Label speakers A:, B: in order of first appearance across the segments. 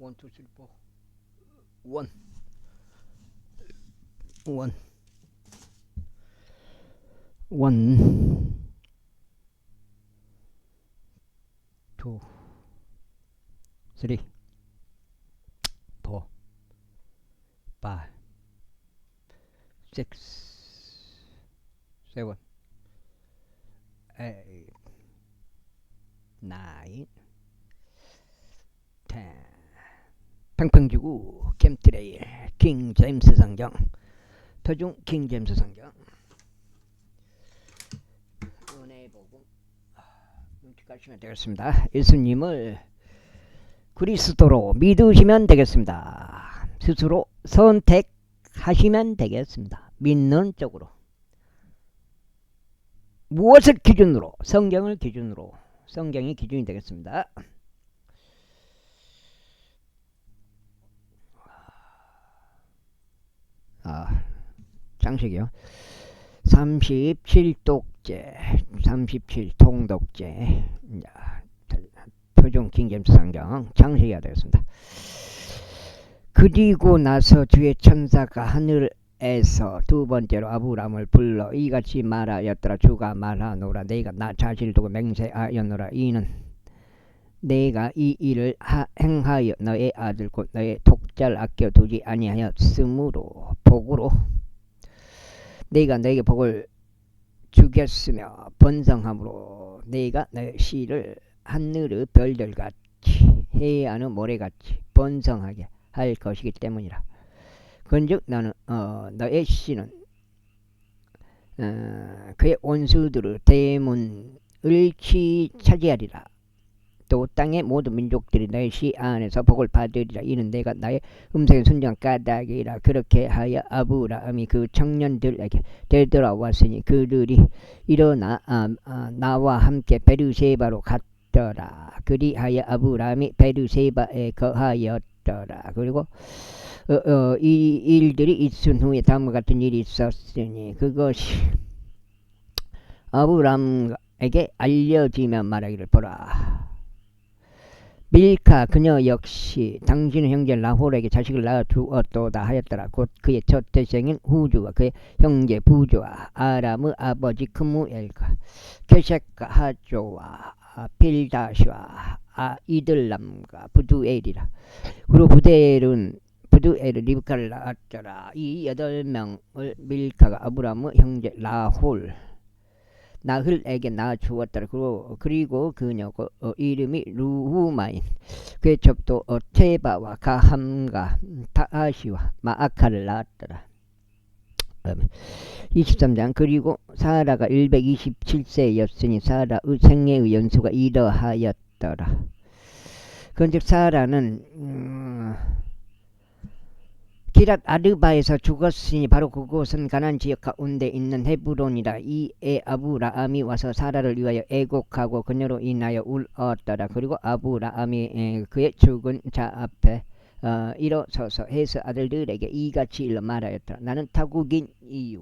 A: 원, 투, 쓰리, 포. 원, 원, 원, 투, 쓰리, 포, 파이, 식스, 세븐, 에잇, 나인, 텐. 팽팽지구 캠트레일 킹 제임스 상경 토중 킹 제임스 상경 은혜 복음 눈치 까시면 되겠습니다. 예수님을 그리스도로 믿으시면 되겠습니다. 스스로 선택하시면 되겠습니다. 믿는 쪽으로 무엇을 기준으로? 성경을 기준으로. 성경이 기준이 되겠습니다. 장식이요. 37독재 37 통독재 표준 킹제임스 상경 장식이가 되겠습니다. 그리고 나서 주의 천사가 하늘에서 두 번째로 아브람을 불러 이같이 말하였더라. 주가 말하노라. 내가 나 자신을 두고 맹세하였노라. 이는 내가 이 일을 행하여 너의 아들 곧 너의 독자를 아껴두지 아니하였으므로 복으로 내가 너에게 복을 주겠으며 번성함으로 내가 너의 씨를 하늘의 별들같이 해안의 모래같이 번성하게 할 것이기 때문이라. 그런즉 너는 너의 씨는 그의 온수들의 대문을 차지하리라. 또 땅의 모든 민족들이 너의 씨 안에서 복을 받으리라. 이는 내가 나의 음성에 순종한 까닭이라. 그렇게 하여 아브라함이 그 청년들에게 되돌아왔으니 그들이 일어나 나와 함께 베르세바로 갔더라. 그리하여 아브라함이 베르세바에 거하였더라. 그리고 이 일들이 있은 후에 다음과 같은 일이 있었으니 그것이 아브라함에게 알려지면 말하기를 보라. 밀카 그녀 역시 당신의 형제 라홀에게 자식을 낳아 주었도다 하였더라. 곧 그의 첫 태생인 후주와 그의 형제 부조와 아람의 아버지 크무엘과 게섹과 하조와 필다시와 이들람과 부두엘이라. 그리고 부두엘은 리브카를 낳았더라. 이 8명을 밀카가 아브람의 형제 나흘에게 낳아 주었더라. 그리고 그녀 이름이 루후마인 그의 첩도 테바와 가함과 타아시와 마아카를 낳았더라. 23장 그리고 사라가 127세였으니 사라의 생애의 연수가 이러하였더라. 그런즉 사라는 기랏 아르바에서 죽었으니 바로 그곳은 가나안 지역 가운데 있는 헤브론이라. 이에 아브라함이 와서 사라를 위하여 애곡하고 그녀로 인하여 울었더라. 그리고 아브라함이 그의 죽은 자 앞에 일어서서 헤스 아들들에게 이같이 일러 말하였더라. 나는 타국인 이유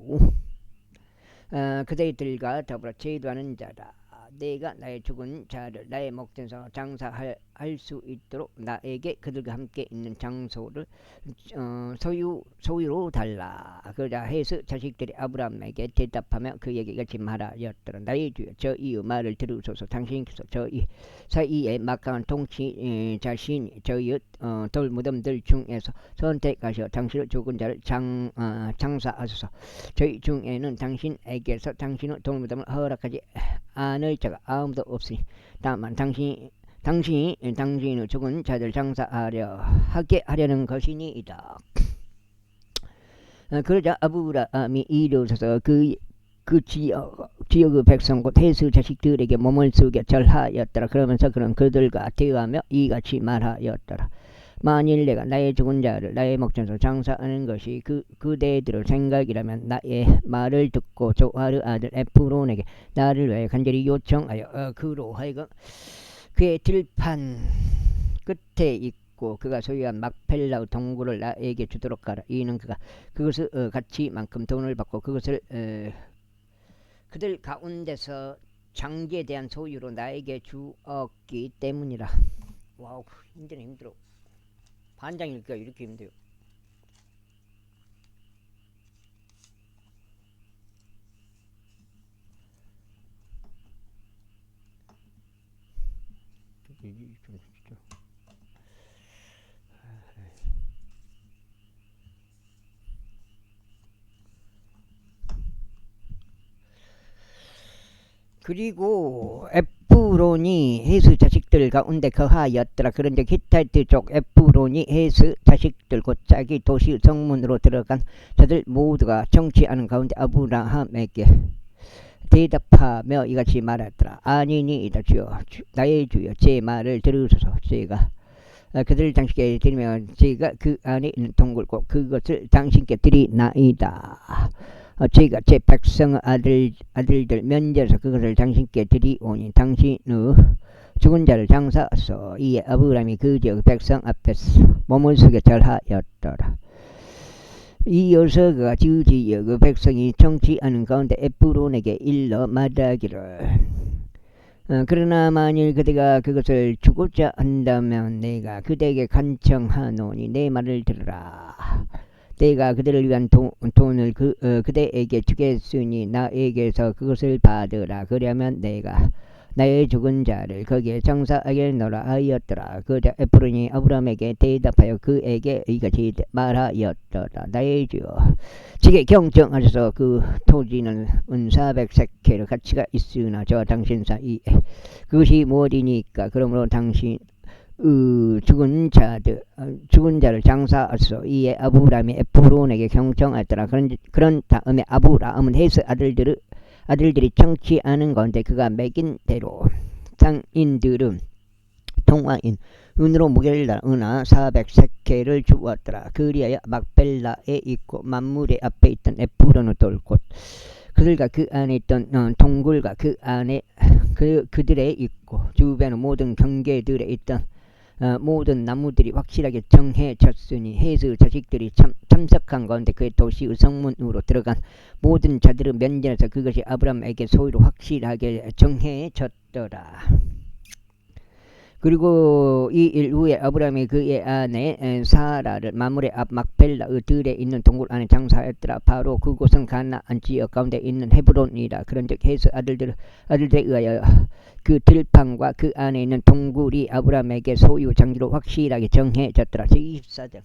A: 그들과 더불어 제도하는 자다. 내가 나의 죽은 자를 나의 목전에서 장사할 수 있도록 나에게 그들과 함께 있는 장소를 소유로 달라. 그러자 헤스 자식들이 아브라함에게 대답하며 그에게 이같이 말하였더라. 나의 주여 저 이의 말을 들으소서. 당신께서 저희 사이에 막강한 통치 자신이 저희의 돌무덤들 중에서 선택하셔 당신의 죽은 자를 장사하소서. 저희 중에는 당신에게서 당신의 돌무덤을 허락하지 않을 자가 아무도 없으니 다만 당신이 당신의 죽은 자들 장사하게 하려는 것이니이다. 그러자 아브라함이 일어서서 그 지역의 백성 곧 헤스 자식들에게 몸을 숙여 절하였더라. 그러면서 그는 그들과 대화하며 이같이 말하였더라. 만일 내가 나의 죽은 자를 나의 목전에서 장사하는 것이 그대들의 생각이라면 나의 말을 듣고 조아르 아들 에프론에게 나를 위하여 간절히 요청하여 그로 하여금 그의 들판 끝에 있고 그가 소유한 막펠라의 동굴을 나에게 주도록 하라. 이는 그가 그것을 가치만큼 돈을 받고 그것을 그들 가운데서 장기에 대한 소유로 나에게 주었기 때문이라. 와우, 힘들어. 반장 읽기가 이렇게 힘들어요. 그리고 에프론이 헤스 자식들 가운데 거하였더라. 그런데 히타이트 족 에프론이 헤스 자식들 곧 자기 도시 성문으로 들어간 자들 모두가 정치하는 가운데 아브라함에게 대답하며 이같이 말하더라. 아니니이다 주여, 나의 주여, 제 말을 들으소서. 제가 그들 당신께 드리면 제가 그 안에 있는 동굴고 그것을 당신께 드리나이다. 제가 제 백성 아들들 면제해서 그것을 당신께 드리오니 당신의 죽은 자를 장사하소. 이에 아브라함이 그 지역 백성 앞에서 몸을 숙여 절하였더라. 이어서 그가 그 지역 백성이 정치하는 가운데 에프론에게 일러 말하기를 그러나 만일 그대가 그것을 주고자 한다면 내가 그대에게 간청하노니 내 말을 들으라. 내가 그들을 위한 돈을 그대에게 주겠으니 나에게서 그것을 받으라. 그러면 내가 나의 죽은 자를 거기에 장사하겠노라 하였더라. 그러자 에프론이 아브라함에게 대답하여 그에게 이같이 말하였더라. 나의 주여, 지게 경정하셔서 그 토지는 400세켈 가치가 있으나 저와 당신 사이에 그것이 무엇이니까. 그러므로 당신 죽은 자를 장사하소. 이에 아브라함이 에프론에게 경청하였더라. 그런 다음에 아브라함은 헤스 아들들이 정치하는 건데 그가 매긴 대로 상인들은 통화인 은으로 무게를 은하 400세켈을 주었더라. 그리하여 막벨라에 있고 만물의 앞에 있던 에프론을 돌고 그들과 그 안에 있던 동굴과 그 안에 그들에 있고 주변의 모든 경계들에 있던 모든 나무들이 확실하게 정해졌으니 헤스 자식들이 참석한 가운데 그의 도시의 성문으로 들어간 모든 자들을 면전해서 그것이 아브라함에게 소유로 확실하게 정해졌더라. 그리고 이 일 후에 아브라함이 그의 아내 사라를 만물의 앞 막벨라의 들에 있는 동굴 안에 장사하였더라. 바로 그곳은 가나안 지역 가운데 있는 헤브론이라. 그런즉 헤스 아들들에 의하여 그 들판과 그 안에 있는 동굴이 아브라함에게 소유 장기로 확실하게 정해졌더라. 제24절.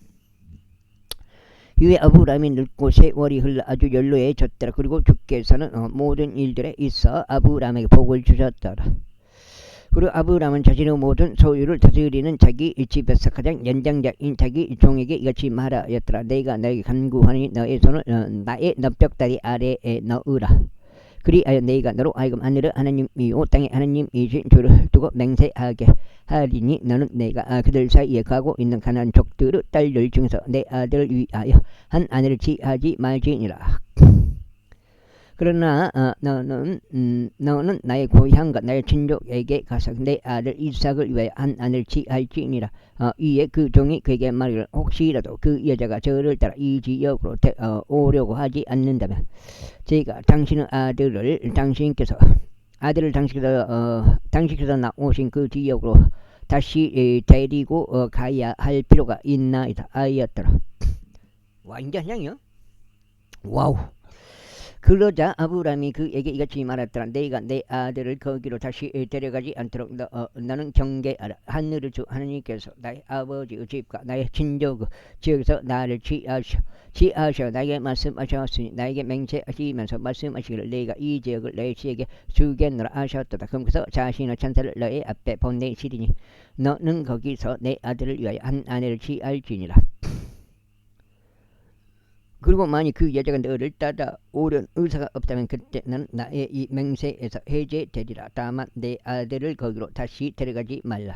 A: 이후에 아브라함이 늙고 세월이 흘러 아주 연로해졌더라. 그리고 주께서는 모든 일들에 있어 아브라함에게 복을 주셨더라. 그리고 아브라함은 자신의 모든 소유를 다스리는 자기 집에서 가장 연장자인 자기 종에게 이같이 말하였더라. 내가 너에게 간구하니 너의 손을 나의 넓적다리 아래에 넣으라. 그리하여 내가 너로 하여금 하늘의 하나님이요 땅의 하나님이신 주를 두고 맹세하게 하리니 너는 내가 그들 사이에 가고 있는 가나안 족들의 딸들 중에서 내 아들을 위하여 한 아내를 취하지 말지니라. 그러나 너는 나의 고향과 나의 친족에게 가서 내 아들 이삭을 위하여 한 아내를 취할지니라. 이에 그 종이 그에게 말하기를 혹시라도 그 여자가 저를 따라 이 지역으로 오려고 하지 않는다면 제가 당신의 아들을 당신께서 나오신 그 지역으로 다시 데리고 가야 할 필요가 있나이다 하였더라. 완전 향이요? 와우. 그러자 아브라함이 그에게 이같이 말했더라. 내가 내 아들을 거기로 다시 데려가지 않도록 너는 경계하라. 하늘의 주 하나님께서 나의 아버지의 집과 나의 친족의 지역에서 나를 취하셔 나에게 말씀하셨으니 나에게 맹세하시면서 말씀하시기를 내가 이 지역을 내 지에게 주겠노라 하셨도다. 그러면서 자신의 천사를 너의 앞에 보내시리니 너는 거기서 내 아들을 위하여 한 아내를 취할지니라. 그리고 만일 그 여자가 너를 따라오려는 의사가 없다면 그때 너는 나의 이 맹세에서 해제되리라. 다만 내 아들을 거기로 다시 데려가지 말라.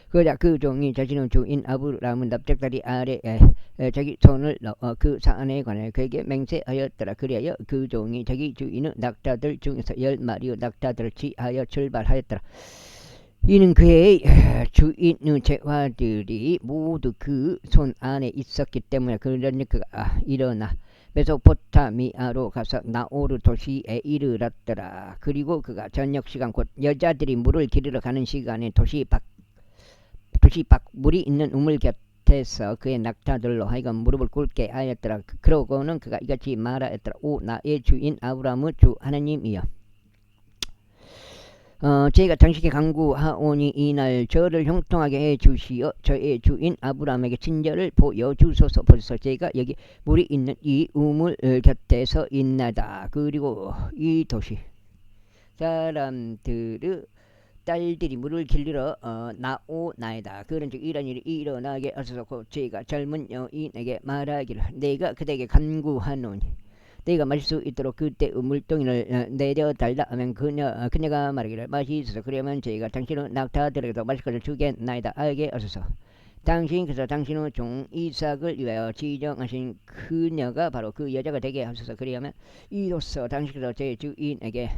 A: 그러자 그 종이 자신의 주인 아브라함은 납작다리 아래에 자기 손을 넣어 그 사안에 관하여 그에게 맹세하였더라. 그리하여 그 종이 자기 주인의 낙타들 중에서 10마리의 낙타들을 취하여 출발하였더라. 이는 그의 주인의 재화들이 모두 그 손 안에 있었기 때문에 그러니 그가 일어나 메소포타미아로 가서 나오르 도시에 이르렀더라. 그리고 그가 저녁 시간 곧 여자들이 물을 기르러 가는 시간에 도시 도시 밖 물이 있는 우물 곁에서 그의 낙타들로 하여금 무릎을 꿇게 하였더라. 그러고는 그가 이같이 말하였더라. 오 나의 주인 아브라함의 주 하나님이여, 제가 당신께 간구하오니 이날 저를 형통하게 해주시어 저의 주인 아브라함에게 친절을 보여주소서. 보소서. 제가 여기 물이 있는 이 우물 곁에서 있나다. 그리고 이 도시 사람들의 딸들이 물을 길르러 나오나이다. 그런즉 이런 일이 일어나게 하소서. 곧 제가 젊은 여인에게 말하기를 내가 그대에게 간구하노니 내가 마실 수 있도록 그때 물동이를 내려달라 하면 그녀가 말하기를 마시소서. 그러면 저희가 당신의 낙타들에게도 마실 것을 주겠나이다 하게 하소서. 당신께서 당신의 종 이삭을 위하여 지정하신 그녀가 바로 그 여자가 되게 하소서. 그리하면 이로써 당신께서 제 주인에게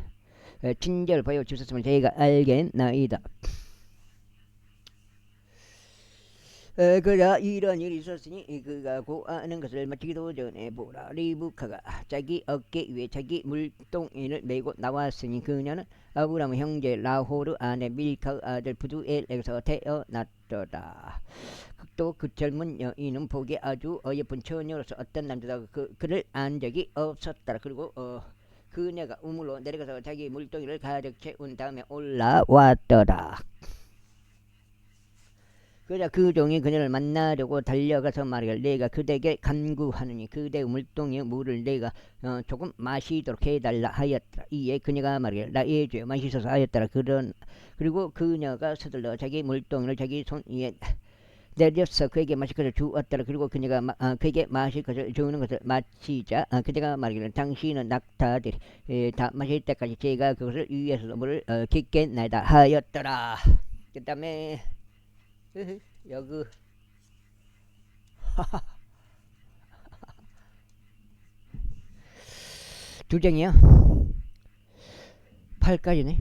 A: 친절 보여주셨음을 저희가 알겠나이다. 그러자 이런 일이 있었으니 그가 고하는 것을 마치기도 전에 보라, 리브카가 자기 어깨 위에 자기 물동이를 메고 나왔으니 그녀는 아브라함의 형제 라호르 아내 밀카 아들 부두엘에게서 태어났더라. 또 그 젊은 여인은 보기에 아주 어여쁜 처녀로서 어떤 남자도 그를 안 적이 없었더라. 그리고 그녀가 우물로 내려가서 자기 물동이를 가득 채운 다음에 올라왔더라. 그러자 그 종이 그녀를 만나려고 달려가서 말하기를 내가 그대에게 간구하느니 그대의 물동이의 물을 내가 조금 마시도록 해달라 하였더라. 이에 그녀가 말하기를 나의 주여 마시소서 하였더라. 그리고 그녀가 서둘러 자기 물동이를 자기 손 위에 내려서 그에게 마실 것을 주었더라. 그리고 그녀가 그에게 마실 것을 주는 것을 마치자 그녀가 말하기를 당신은 낙타들이 다 마실 때까지 제가 그것을 위에서 물을 깃겠나이다 하였더라. 그 다음에 여기 두 장이야. 8까지네.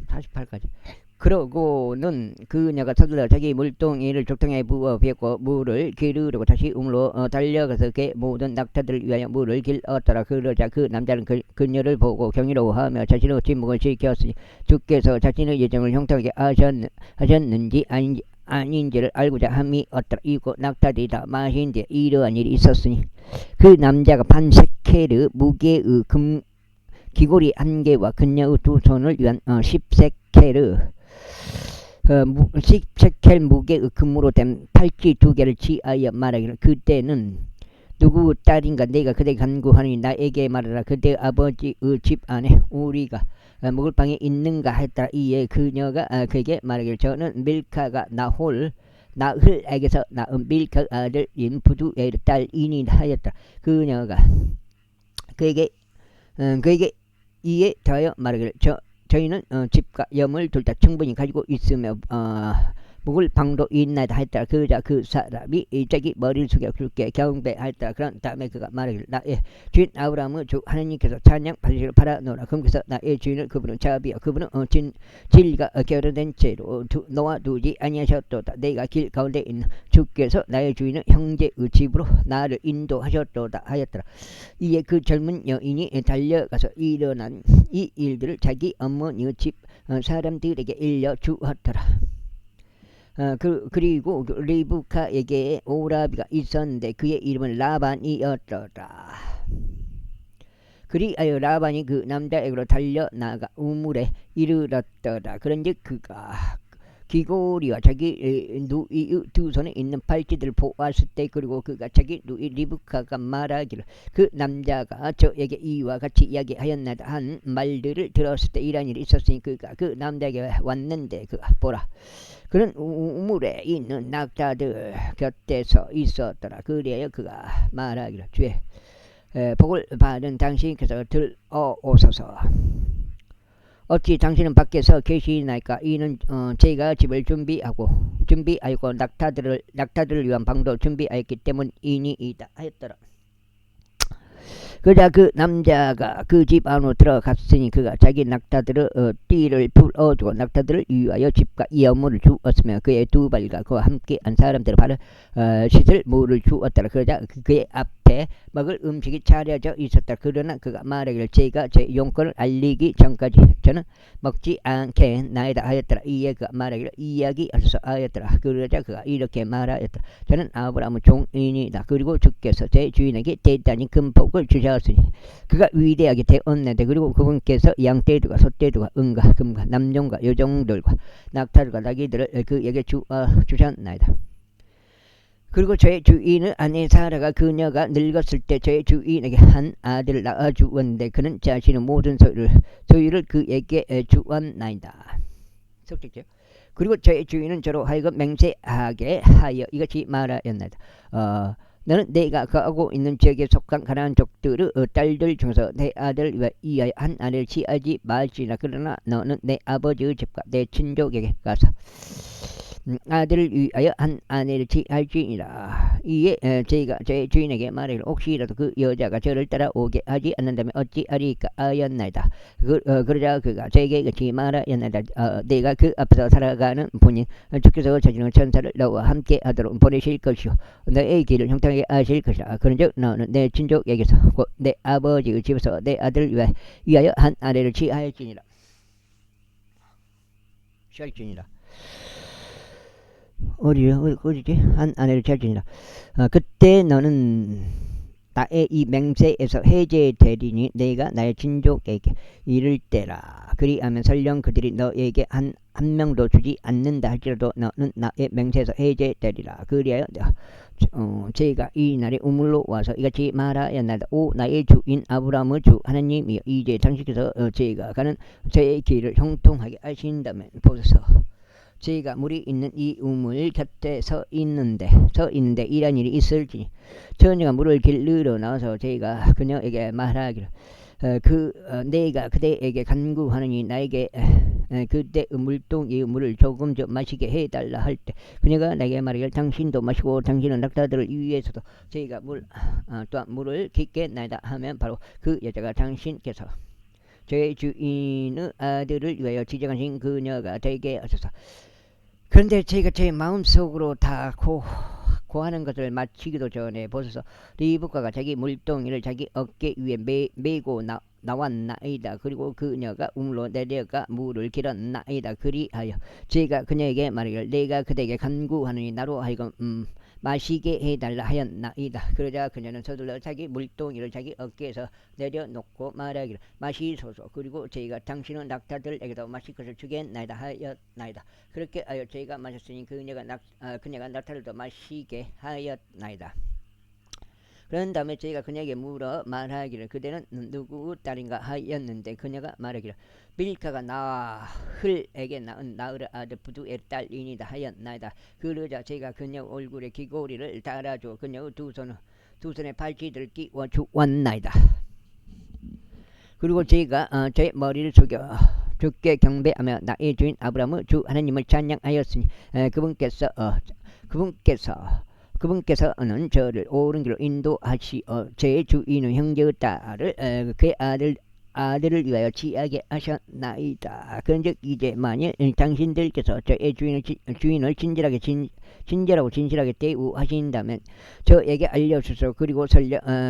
A: 48까지. 그러고는 그녀가 서둘러 자기 물동이를 족통에 부어 비었고 물을 기르려고 다시 우물로 달려가서 그 모든 낙타들을 위하여 물을 길었더라. 그러자 그 남자는 그녀를 보고 경이로워하며 자신의 침묵을 지켰으니 주께서 자신의 예정을 형통하게 하셨는지 아닌지를 알고자 함이 없더라. 이고 낙타들이 다 마신 뒤에 이러한 일이 있었으니 그 남자가 반세케르 무게의 금 귀고리 한 개와 그녀의 두 손을 위한 10세케르 10세켈 무게의 금으로 된 팔찌 두 개를 취하여 말하기를 그때는 누구 딸인가 내가 그대에게 간구하니 나에게 말하라. 그대 아버지의 집 안에 우리가 먹을 방이 있는가 했더라. 이에 그녀가 그에게 말하기를 저는 밀카가 나흘에게서 낳은 밀카 아들인 부두엘의 딸이니 하였다. 그녀가 그에게 이에 더하여 말하기를 저희는 집과 염을 둘 다 충분히 가지고 있으며 묵을 방도 있나이다 했더라. 그러자 그 사람이 자기 머리를 숙여 줄게 경배하였더라. 그런 다음에 그가 말하기를 나의 주인 아브라함의 주 하나님께서 찬양 받으시기를 바라노라. 그러면서 나의 주인은 그분은 자비여 그분은 진리가 결여된 채로 놓아두지 아니하셨도다. 내가 길 가운데 있는 주께서 나의 주인은 형제의 집으로 나를 인도하셨도다 하였더라. 이에 그 젊은 여인이 달려가서 일어난 이 일들을 자기 어머니의 집 사람들에게 일러주었더라. 그리고 리브카에게 오라비가 있었는데 그의 이름은 라반이었더라. 그리하여 라반이 그 남자에게로 달려나가 우물에 이르렀더라. 그런즉 그가 귀고리와 자기 누이의 두 손에 있는 팔찌들을 보았을 때 그리고 그가 자기 누이 리브카가 말하기를 그 남자가 저에게 이와 같이 이야기하였나이다 한 말들을 들었을 때 이런 일이 있었으니 그가 그 남자에게 왔는데 그가 보라 그는 우물에 있는 낙타들 곁에서 있었더라. 그래야 그가 말하기를 주의 복을 받은 당신께서 들어오소서. 어찌 당신은 밖에서 계시나이까? 이는 제가 집을 준비하고 낙타들을 위한 방도 준비하였기 때문이니이다 하였더라. 그러자 그 남자가 그 집 안으로 들어갔으니 그가 자기 낙타들의 띠를 풀어주고 낙타들을 위하여 집과 염물을 주었으며 그의 두 발과 그와 함께 한 사람들을 바로 씻을 물을 주었더라. 그러자 그의 앞 곁에 먹을 음식이 차려져 있었다. 그러나 그가 말하기를 제가 제 용건을 알리기 전까지 저는 먹지 않겠나이다 하였더라. 이에 그가 말하기를 이야기 하소서 하였더라. 그러자 그가 이렇게 말하였더라. 저는 아브라함의 종인이다. 그리고 주께서 제 주인에게 대단히 큰 복을 주셨으니 그가 위대하게 되었는데 그리고 그분께서 양떼들과 소떼들과 은과 금과 남종과 여종들과 낙타들과 나귀들을 그에게 주셨나이다. 그리고 저의 주인의 아내 사라가 그녀가 늙었을 때 저의 주인에게 한 아들을 낳아주었는데 그는 자신의 모든 소유를 그에게 주었나이다. 속직죠. 그리고 저의 주인은 저로 하여금 맹세하게 하여 이것이 말하였나이다. 너는 내가 거하고 있는 지역에 속한 가나안 족들의 딸들 중에서 내 아들을 위하여 한 아내를 취하지 말지나 그러나 너는 내 아버지의 집과 내 친족에게 가서 아들을 위하여 한 아내를 취할지니라. 이에 제가 제 주인에게 말하기를 혹시라도 그 여자가 저를 따라오게 하지 않는다면 어찌하리까 하였나이다. 그러자 그가 제게 같이 말하였나이다. 내가 그 앞에서 살아가는 분이 주께서 자신의 천사를 너와 함께 하도록 보내실 것이요 너의 길을 형통하게 하실 것이라. 그런즉 너는 내 친족에게서 곧 내 아버지의 집에서 내 아들을 위하여 한 아내를 취할지니라. 어디지? 한 아내를 취할지니라. 그때 너는 나의 이 맹세에서 해제되리니 내가 나의 친족에게 이를 때라. 그리하면 설령 그들이 너에게 한 명도 주지 않는다 할지라도 너는 나의 맹세에서 해제되리라. 그리하여 제가 이 날에 우물로 와서 이같이 말하였나이다. 오 나의 주인 아브라함의 주 하나님이여 이제 당신께서 제가 가는 저의 길을 형통하게 하신다면 보소서. 제가 물이 있는 이 우물 곁에 서 있는데 이런 일이 있을지니 처녀가 물을 길르러 나와서 제가 그녀에게 말하기를 내가 그대에게 간구하느니 나에게 그대 물동이의 물을 조금 좀 마시게 해달라 할 때 그녀가 내게 말하기를 당신도 마시고 당신은 낙타들을 위해서도 제가 또한 물을 깃겠나이다 하면 바로 그 여자가 당신께서 저의 주인의 아들을 위하여 지정하신 그녀가 되게 하소서. 그런데 제가 제 마음속으로 다 고하는 것을 마치기도 전에 보소서. 리브카가 자기 물동이를 자기 어깨 위에 메고 나왔나이다. 그리고 그녀가 우물로 내려가 물을 길었나이다. 그리하여 제가 그녀에게 말하기를 내가 그대에게 간구하느니 나로 하여금 마시게 해달라 하였나이다. 그러자 그녀는 서둘러 자기 물동이를 자기 어깨에서 내려놓고 말하기를 마시소서. 그리고 제가 당신은 낙타들에게도 마실 것을 주겠나이다 하였나이다. 그렇게 하여 제가 마셨으니 그녀가 낙타들도 마시게 하였나이다. 그런 다음에 제가 그녀에게 물어 말하기를 그대는 누구의 딸인가 하였는데 그녀가 말하기를 밀카가 나흘에게 낳은 나흘의 아들 부두의 딸이니다 하였나이다. 그러자 제가 그녀 얼굴에 귀고리를 달아줘 그녀의 두 손에 팔찌들을 끼워 주었나이다. 그리고 제가 제 머리를 숙여 주께 경배하며 나의 주인 아브라함의 주 하나님을 찬양하였으니 그분께서는 저를 옳은 길로 인도하시어 제 주인의 형제의 딸을 그의 아들을 위하여 취하게 하셨나이다. 그런즉 이제 만일 당신들께서 저의 주인을 친절하고 진실하게 대우하신다면 저에게 알려주소서. 그리고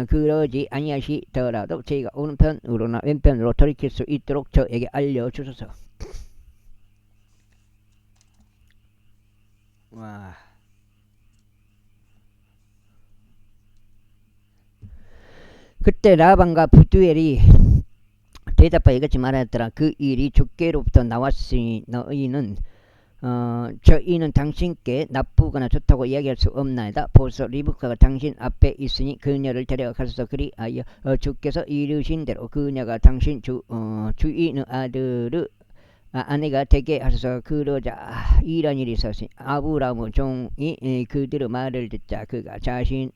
A: 그러지 아니하시더라도 제가 오른편으로나 왼편으로 돌이킬 수 있도록 저에게 알려주소서. 와. 그때 라반과 부두엘이 대답하여 이같이 말하였더라. 그 일이 주께로부터 나왔으니 저희는 당신께 나쁘거나 좋다고 이야기할 수 없나이다. 보소 리브카가 당신 앞에 있으니 그녀를 데려가소서. 그리하여 주께서 이르신 대로 그녀가 당신 주인의 아들의 아내가 되게 하소서. 그러자 이런 일이 있었으니 아브라함의 종이 그들의 말을 듣자 그가 자신의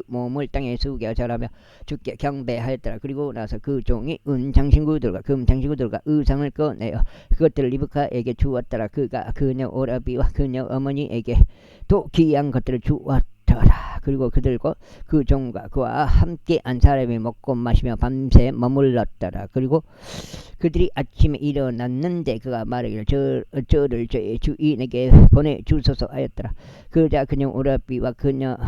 A: 몸을 땅에 숙여 절하며 주께 경배하였더라. 그리고 나서 그 종이 은 장신구들과 금 장신구들과 의상을 꺼내어 그것들을 리브카에게 주었더라. 그가 그녀 오라비와 그녀 어머니에게 또 귀한 것들을 주었더라. 그리고 그들과 그 종과 그와 함께 한 사람이 먹고 마시며 밤새 머물렀더라. 그리고 그들이 아침에 일어났는데 그가 말하기를 저를 저의 주인에게 보내주소서 하였더라. 그러자 그녀 오라비와 그녀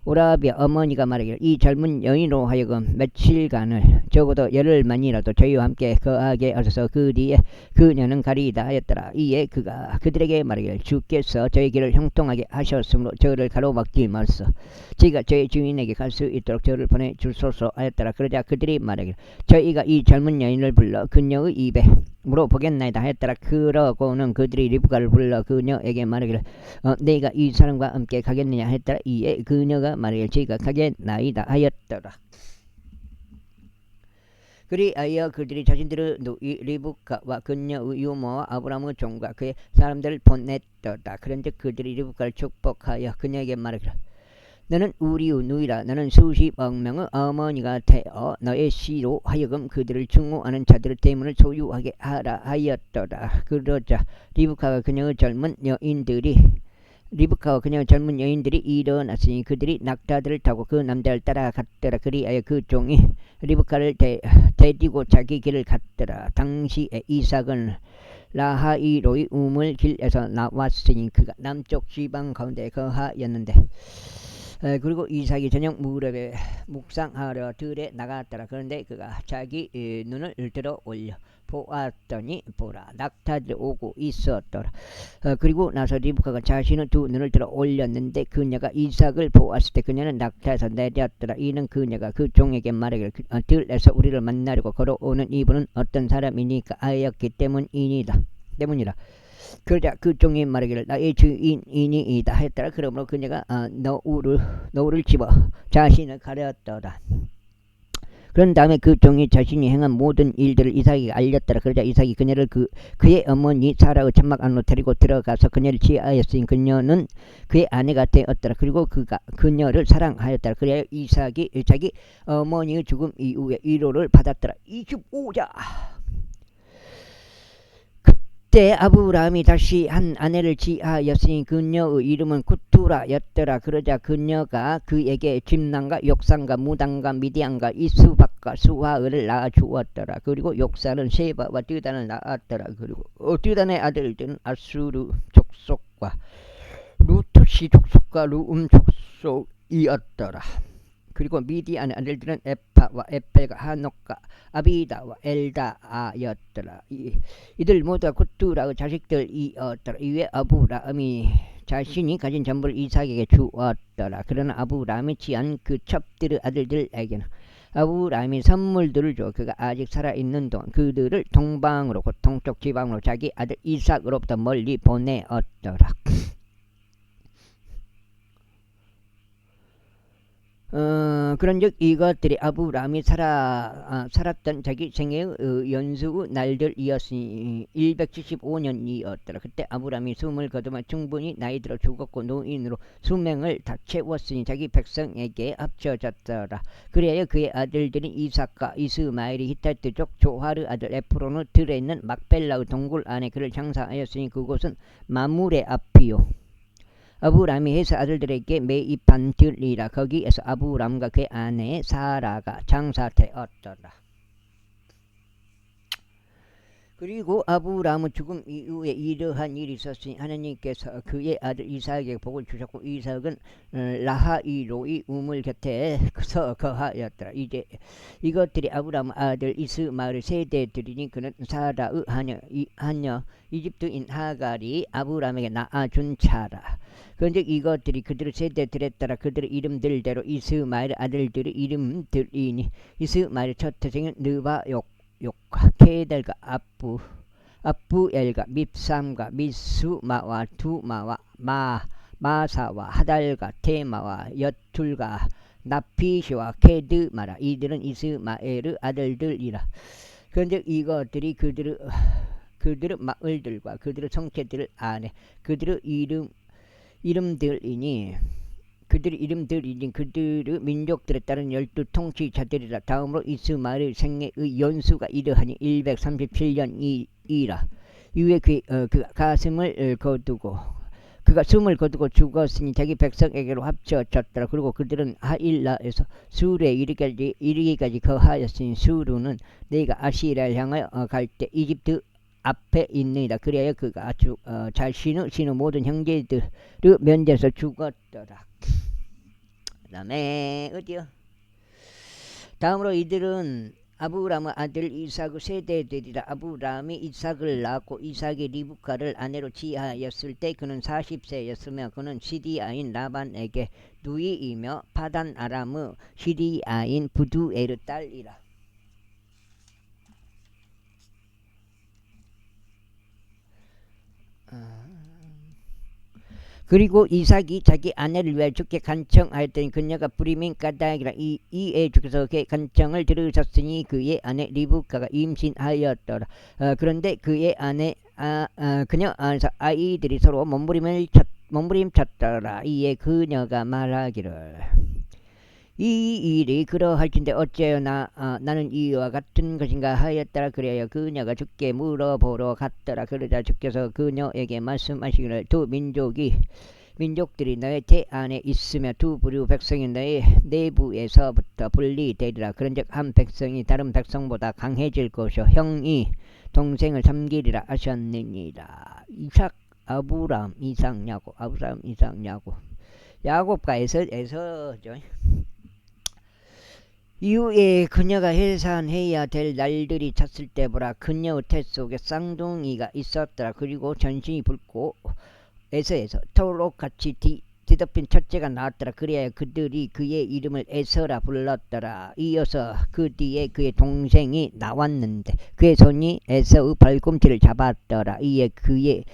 A: 오라비아 어머니가 말하기를 이 젊은 여인으로 하여금 며칠간을 적어도 열흘만이라도 저희와 함께 거하게 하소서. 그 뒤에 그녀는 가리이다 하였더라. 이에 그가 그들에게 말하기를 주께서 저희 길을 형통하게 하셨으므로 저를 가로막지 마소서. 저희가 저희 주인에게 갈 수 있도록 저를 보내주소서 하였더라. 그러자 그들이 말하기를 저희가 이 젊은 여인을 불러 그녀의 입에 물어보겠나이다 하였더라. 그러고는 그들이 리브가를 불러 그녀에게 말하기를 내가 이 사람과 함께 가겠느냐 했더라. 이에 그녀가 말하기를 저희가 가겠나이다 하였더라. 그리하여 그들이 자신들의 누이 리브가와 그녀의 유모와 아브라함의 종과 그의 사람들을 보냈더라. 그런즉 그들이 리브가를 축복하여 그녀에게 말하기를 너는 우리의 누이라. 너는 수십억 명의 어머니가 되어 너의 씨로 하여금 그들을 증오하는 자들의 대문을 소유하게 하라 하였더라. 그러자 리브가와 그녀의 젊은 여인들이 일어났으니 그들이 낙타들을 타고 그 남자를 따라갔더라. 그리하여 그 종이 리브가를 데리고 자기 길을 갔더라. 당시에 이삭은 라하이로의 우물 길에서 나왔으니 그가 남쪽 지방 가운데 거하였는데 그리고 이삭이 저녁 무렵에 묵상하려 들에 나갔더라. 그런데 그가 자기 눈을 들어 올려 보았더니 보라 낙타들이 오고 있었더라. 그리고 나서 리브가가 자신의 두 눈을 들어 올렸는데 그녀가 이삭을 보았을 때 그녀는 낙타에서 내렸더라. 이는 그녀가 그 종에게 말하기를 들에서 우리를 만나려고 걸어오는 이분은 어떤 사람이니까 하였기 때문이라. 그러자 그 종이 말하기를 나의 주인이니이다 했더라. 그러므로 그녀가 노를 집어 자신을 가렸더라. 그런 다음에 그 종이 자신이 행한 모든 일들을 이삭에게 알렸더라. 그러자 이삭이 그녀를 그의 어머니 사라의 장막 안으로 데리고 들어가서 그녀를 취하였으니 그녀는 그의 아내가 되었더라. 그리고 그가 그녀를 사랑하였더라. 그래야 이삭이 자기 어머니의 죽음 이후에 위로를 받았더라. 25자 그때 아브라함이 다시 한 아내를 취하였으니 그녀의 이름은 구투라였더라. 그러자 그녀가 그에게 집난과 욕산과 무당과 미디안과 이스박과 수하을 낳아주었더라. 그리고 욕산은 세바와 드단을 낳았더라. 그리고 드단의 아들들은 아수르 족속과 루투시 족속과 루움 족속이었더라. 그리고 미디안의 아들들은 에파와 에펠과 하녹과 아비다와 엘다아였더라. 이들 모두 구투라의 자식들이었더라. 이외 아브라함이 자신이 가진 전부를 이삭에게 주었더라. 그러나 아브라함이 취한 그 첩들의 아들들에게는 아브라함이 선물들을 줘 그가 아직 살아있는 동안 그들을 동방으로 곧 동쪽 지방으로 자기 아들 이삭으로부터 멀리 보내었더라. 그런즉 이것들이 아브라함이 살았던 자기 생애의 연수의 날들이었으니 175년이었더라. 그때 아브라함이 숨을 거두며 충분히 나이 들어 죽었고 노인으로 수명을 다 채웠으니 자기 백성에게 합쳐졌더라. 그래야 그의 아들들이 이삭과 이스마엘이 히타이트족 조하르 아들 에프론의 들에 있는 막벨라의 동굴 안에 그를 장사하였으니 그곳은 마물의 앞이요 아브라함이 헤스 아들들에게 매입한 들이라. 거기에서 아브라함과 그의 아내 사라가 장사되었더라. 그리고 아브라함은 죽음 이후에 이러한 일이 있었으니 하나님께서 그의 아들 이삭에게 복을 주셨고 이삭은 라하이로의 우물 곁에서 거하였더라. 이제 이것들이 아브라함 아들 이스마엘의 세대들이니 그는 사라의 하녀 이집트인 하갈이 아브라함에게 낳아준 차라. 그런즉 이것들이 그들의 세대들에 따라 그들의 이름들대로 이스마엘 아들들의 이름들이니 이스마엘의 첫 태생은 느바욕과 케델과 아부엘과 밉삼과 미수마와 두마와 마사와 하달과 테마와 여툴과 나피시와 케드마라. 이들은 이스마엘의 아들들이라. 그런데 이것들이 그들의 마을들과 그들의 성체들 안에 그들의 이름들이니 그들의 민족들에 따른 12통치자들이라. 다음으로 이스마엘의 생애의 연수가 이러하니 137년이라. 이후에 그가 숨을 거두고 죽었으니 자기 백성에게로 합쳐졌더라. 그리고 그들은 하일라에서 수르에 이르기까지 거하였으니 수르는 내가 아시리아를 향하여 갈 때 이집트 앞에 있느니라. 그래야 그가 자신의 모든 형제들의 면제에서 죽었더라. 그 다음에 어디요? 다음으로 이들은 아브라함의 아들 이삭의 세대들이라. 아브라함이 이삭을 낳고 이삭이 리브카를 아내로 취하였을 때 그는 40세였으며 그는 시리아인 라반에게 누이이며 파단 아람의 시리아인 부두엘의 딸이라. 그리고 이삭이 자기 아내를 위하여 주께 간청하였더니 그녀가 부리민 까닭이라. 이에 주께서 그의 간청을 들으셨으니 그의 아내 리브카가 임신하였더라. 그런데 그의 아내 그녀 안에서 아이들이 서로 몸부림쳤더라. 이에 그녀가 말하기를 이 일이 그러할진데 어째요 나는 이와 같은 것인가 하였더라. 그래야 그녀가 주께 물어보러 갔더라. 그러자 주께서 그녀에게 말씀하시기를 두 민족들이 너의 태 안에 있으며 두 부류 백성이 너의 내부에서부터 분리되리라. 그런즉 한 백성이 다른 백성보다 강해질 것이요 형이 동생을 섬기리라 하셨느니라. 이삭 아브람 이삭 야곱 아브람 이삭 야곱과 에서죠. 이후에 그녀가 해산해야 될 날들이 찼을 때 보라 그녀의 태 속에 쌍둥이가 있었더라. 그리고 전신이 붉고 에서에서 토록같이 뒤덮인 첫째가 나왔더라. 그래야 그들이 그의 이름을 에서라 불렀더라. 이어서 그 뒤에 그의 동생이 나왔는데 그의 손이 에서의 발꿈치를 잡았더라. 이에 그의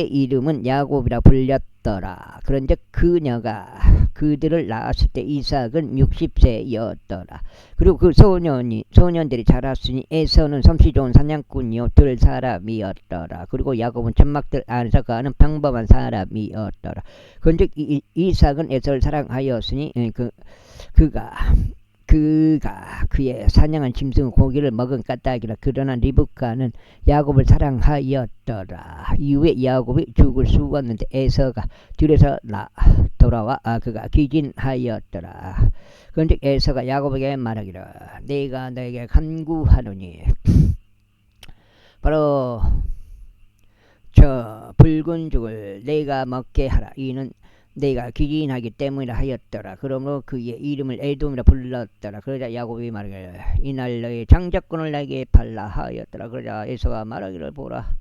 A: 이름은 야곱이라 불렸더라. 그런즉 그녀가 그들을 낳았을 때 이삭은 60세였더라. 그리고 그 소년들이 자랐으니 에서는 솜씨 좋은 사냥꾼이요 들 사람이었더라. 그리고 야곱은 천막들 안에서 거하는 평범한 사람이었더라. 그런즉 이삭은 에서를 사랑하였으니 그가 그의 사냥한 짐승 고기를 먹은 까닭이라. 그러나 리브카는 야곱을 사랑하였더라. 이후에 야곱이 죽을 수 없는데 에서가 들에서 돌아와 그가 기진하였더라. 그런즉 에서가 야곱에게 말하기를 내가 너에게 간구하노니 바로 저 붉은 죽을 내가 먹게 하라. 이는 내가 기진하기 때문이라 하였더라. 그러므로 그의 이름을 에돔이라 불렀더라. 그러자 야곱이 말하기를 이날 너의 장자권을 내게 팔라 하였더라. 그러자 에서가 말하기를 보라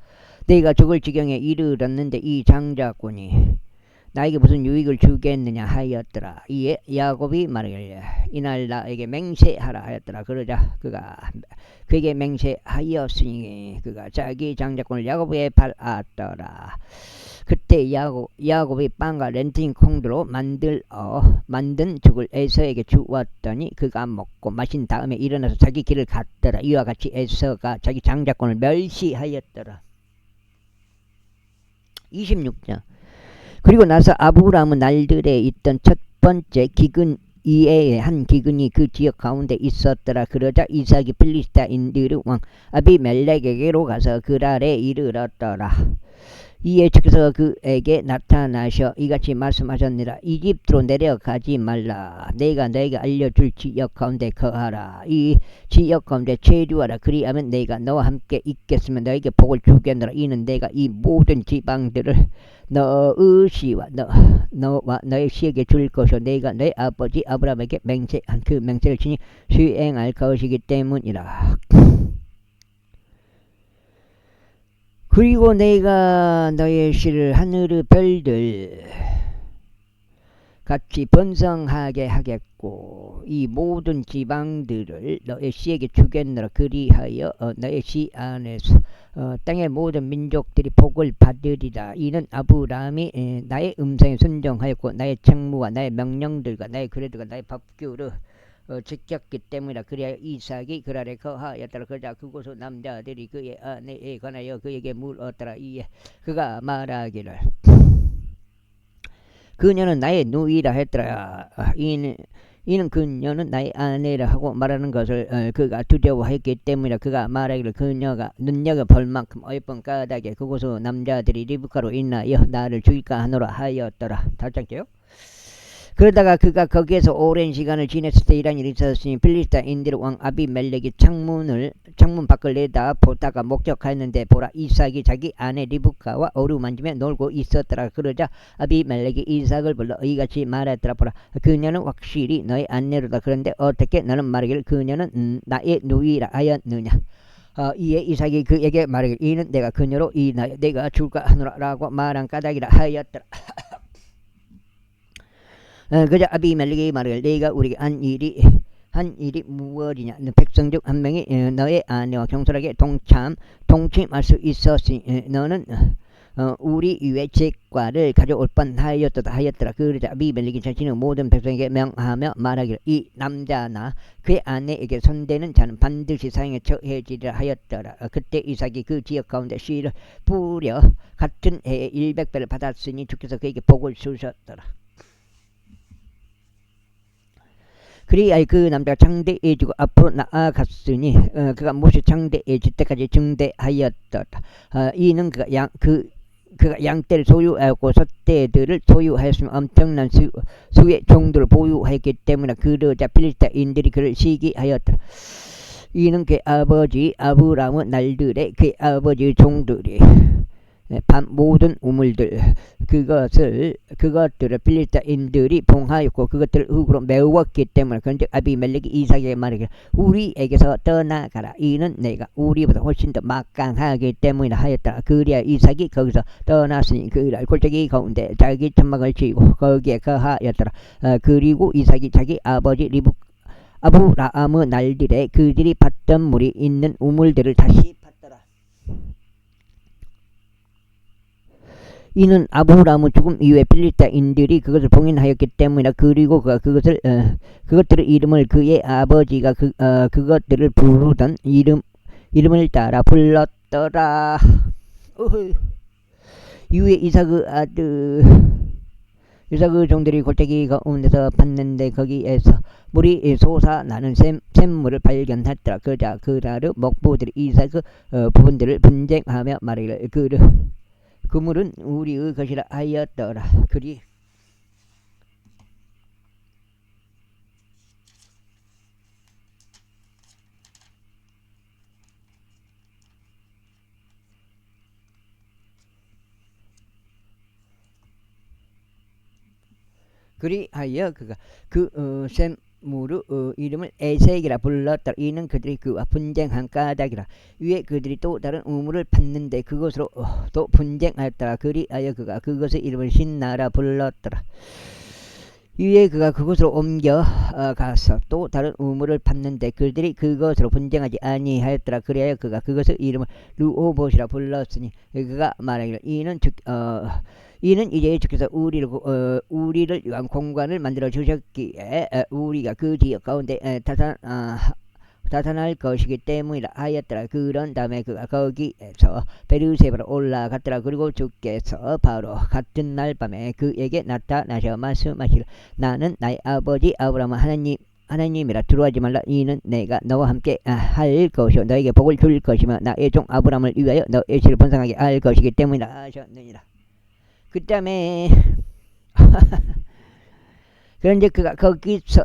A: 내가 죽을 지경에 이르렀는데 이 장자권이 나에게 무슨 유익을 주겠느냐 하였더라. 이에 야곱이 말하기를 이날 나에게 맹세하라 하였더라. 그러자 그에게 맹세하였으니 그가 자기 장자권을 야곱에게 팔았더라. 그때 야곱이 빵과 렌팅 콩으로 만든 죽을 에서에게 주었더니 그가 먹고 마신 다음에 일어나서 자기 길을 갔더라. 이와 같이 에서가 자기 장자권을 멸시하였더라. 26장. 그리고 나서 아브라함은 날들에 있던 첫 번째 기근 이외에 한 기근이 그 지역 가운데 있었더라. 그러자 이삭이 필리스타인들의 왕 아비멜렉에게로 가서 그랄에 이르렀더라. 이에 주께서 그에게 나타나셔 이같이 말씀하셨느니라. 이집트로 내려가지 말라. 내가 너에게 알려줄 지역 가운데 거하라. 이 지역 가운데 체류하라. 그리하면 내가 너와 함께 있겠으며 너에게 복을 주겠노라. 이는 내가 이 모든 지방들을 너의 씨와 너와 너의 씨에게 줄 것이요 내가 너의 아버지 아브라함에게 맹세한 그 맹세를 친히 수행할 것이기 때문이라. 그리고 내가 너의 씨를 하늘의 별들 같이 번성하게 하겠고 이 모든 지방들을 너의 씨에게 주겠노라. 그리하여 너의 씨 안에서 땅의 모든 민족들이 복을 받으리라. 이는 아브라함이 나의 음성에 순종하였고 나의 책무와 나의 명령들과 나의 규례들과 나의 법규를 지켰기 때문이라. 그래야 이삭이 그랄에 거하였더라. 그러자 그곳의 남자들이 그의 아내에 관하여 그에게 물었더라. 이에 그가 말하기를 그녀는 나의 누이라 했더라. 이는 그녀는 나의 아내라 하고 말하는 것을 그가 두려워했기 때문이라. 그가 말하기를 그녀가 눈여겨 볼 만큼 어여쁜 까닭에 그곳의 남자들이 리브카로 인하여 나를 죽일까 하노라 하였더라. 다짝지요. 그러다가 그가 거기에서 오랜 시간을 지냈을 때 이런 일이 있었으니 필리스타인들 왕 아비멜렉이 창문 밖을 내다 보다가 목격하였는데 보라 이삭이 자기 아내 리브카와 어루만지며 놀고 있었더라. 그러자 아비멜렉이 이삭을 불러 이같이 말했더라. 보라 그녀는 확실히 너의 아내로다. 그런데 어떻게 너는 말하기를 그녀는 나의 누이라 하였느냐. 이에 이삭이 그에게 말하기를 이는 내가 그녀로 인하여 내가 줄까 하노라 라고 말한 까닭이라 하였더라. 그저 아비멜렉이 말하기를 내가 우리에게 한 일이 무엇이냐. 백성 중 한 명이 너의 아내와 경솔하게 동침할 수 있었으니 너는 우리 위에 죄과를 가져올 뻔하였도다 하였더라. 그러자 아비멜렉이 자신의 모든 백성에게 명하며 말하기를 이 남자나 그의 아내에게 손대는 자는 반드시 사형에 처해지리라 하였더라. 그때 이삭이 그 지역 가운데 씨를 뿌려 같은 해에 100배를 받았으니 주께서 그에게 복을 주셨더라. 그리하여 그 남자가 장대해지고 앞으로 나아갔으니 그가 몹시 장대해질 때까지 증대하였더라. 이는 그가 양떼를 소유하였고 숫대들을 소유하였으며 엄청난 수의 종들을 보유하였기 때문에 그러자 필리스타인들이 그를 시기하였더라. 이는 그의 아버지 아브라함의 날들에 그의 아버지의 종들이 모든 우물들 그것들을 필리스타인들이 봉하였고 그것들을 흙으로 메웠기 때문에 그런즉 아비멜렉이 이삭에게 말하기를 우리에게서 떠나가라. 이는 내가 우리보다 훨씬 더 막강하기 때문이라 하였다. 그리하여 이삭이 거기서 떠났으니 그날 골짜기 가운데 자기 천막을 치고 거기에 거하였더라. 그리고 이삭이 자기 아버지 아브라함의 날들에 그들이 받던 물이 있는 우물들을 다시 팠더라. 이는 아브라함의 죽음 이후에 필리스타인들이 그것을 봉인하였기 때문이라. 그리고 그가 그것들의 이름을 그의 아버지가 그것들을 부르던 이름을 따라 불렀더라. 이후에 이삭의 종들이 골짜기 가운데서 봤는데 거기에서 물이 솟아나는 샘물을 발견했더라. 그러자 그날의 목부들이 이삭의 부분들을 분쟁하며 말하기를 그 물은 우리의 것이라 하였더라. 그리하여 그가 샘물의 이름을 에색이라 불렀더라. 이는 그들이 그와 분쟁한 까닭이라. 위에 그들이 또 다른 우물을 팠는데 그것으로 또 분쟁하였더라. 그리하여 그가 그것의 이름을 신나라 불렀더라. 위에 그가 그곳으로 옮겨 가서 또 다른 우물을 팠는데 그들이 그것으로 분쟁하지 아니하였더라. 그리하여 그가 그것의 이름을 르호봇이라 불렀으니 그가 말하기를 이는 이제 주께서 우리를 위한 공간을 만들어 주셨기에 우리가 그 지역 가운데 다산할 것이기 때문이라 하였더라. 그런 다음에 그가 거기에서 베르세바로 올라갔더라. 그리고 주께서 바로 같은 날 밤에 그에게 나타나셔 말씀하시기를 나는 나의 아버지 아브라함의 하나님이라 두려워하지 말라. 이는 내가 너와 함께 할 것이요 너에게 복을 줄 것이며 나의 종 아브라함을 위하여 너의 씨를 번성하게 할 것이기 때문이라 하셨느니라. 그 다음에 그런데 그가 거기에서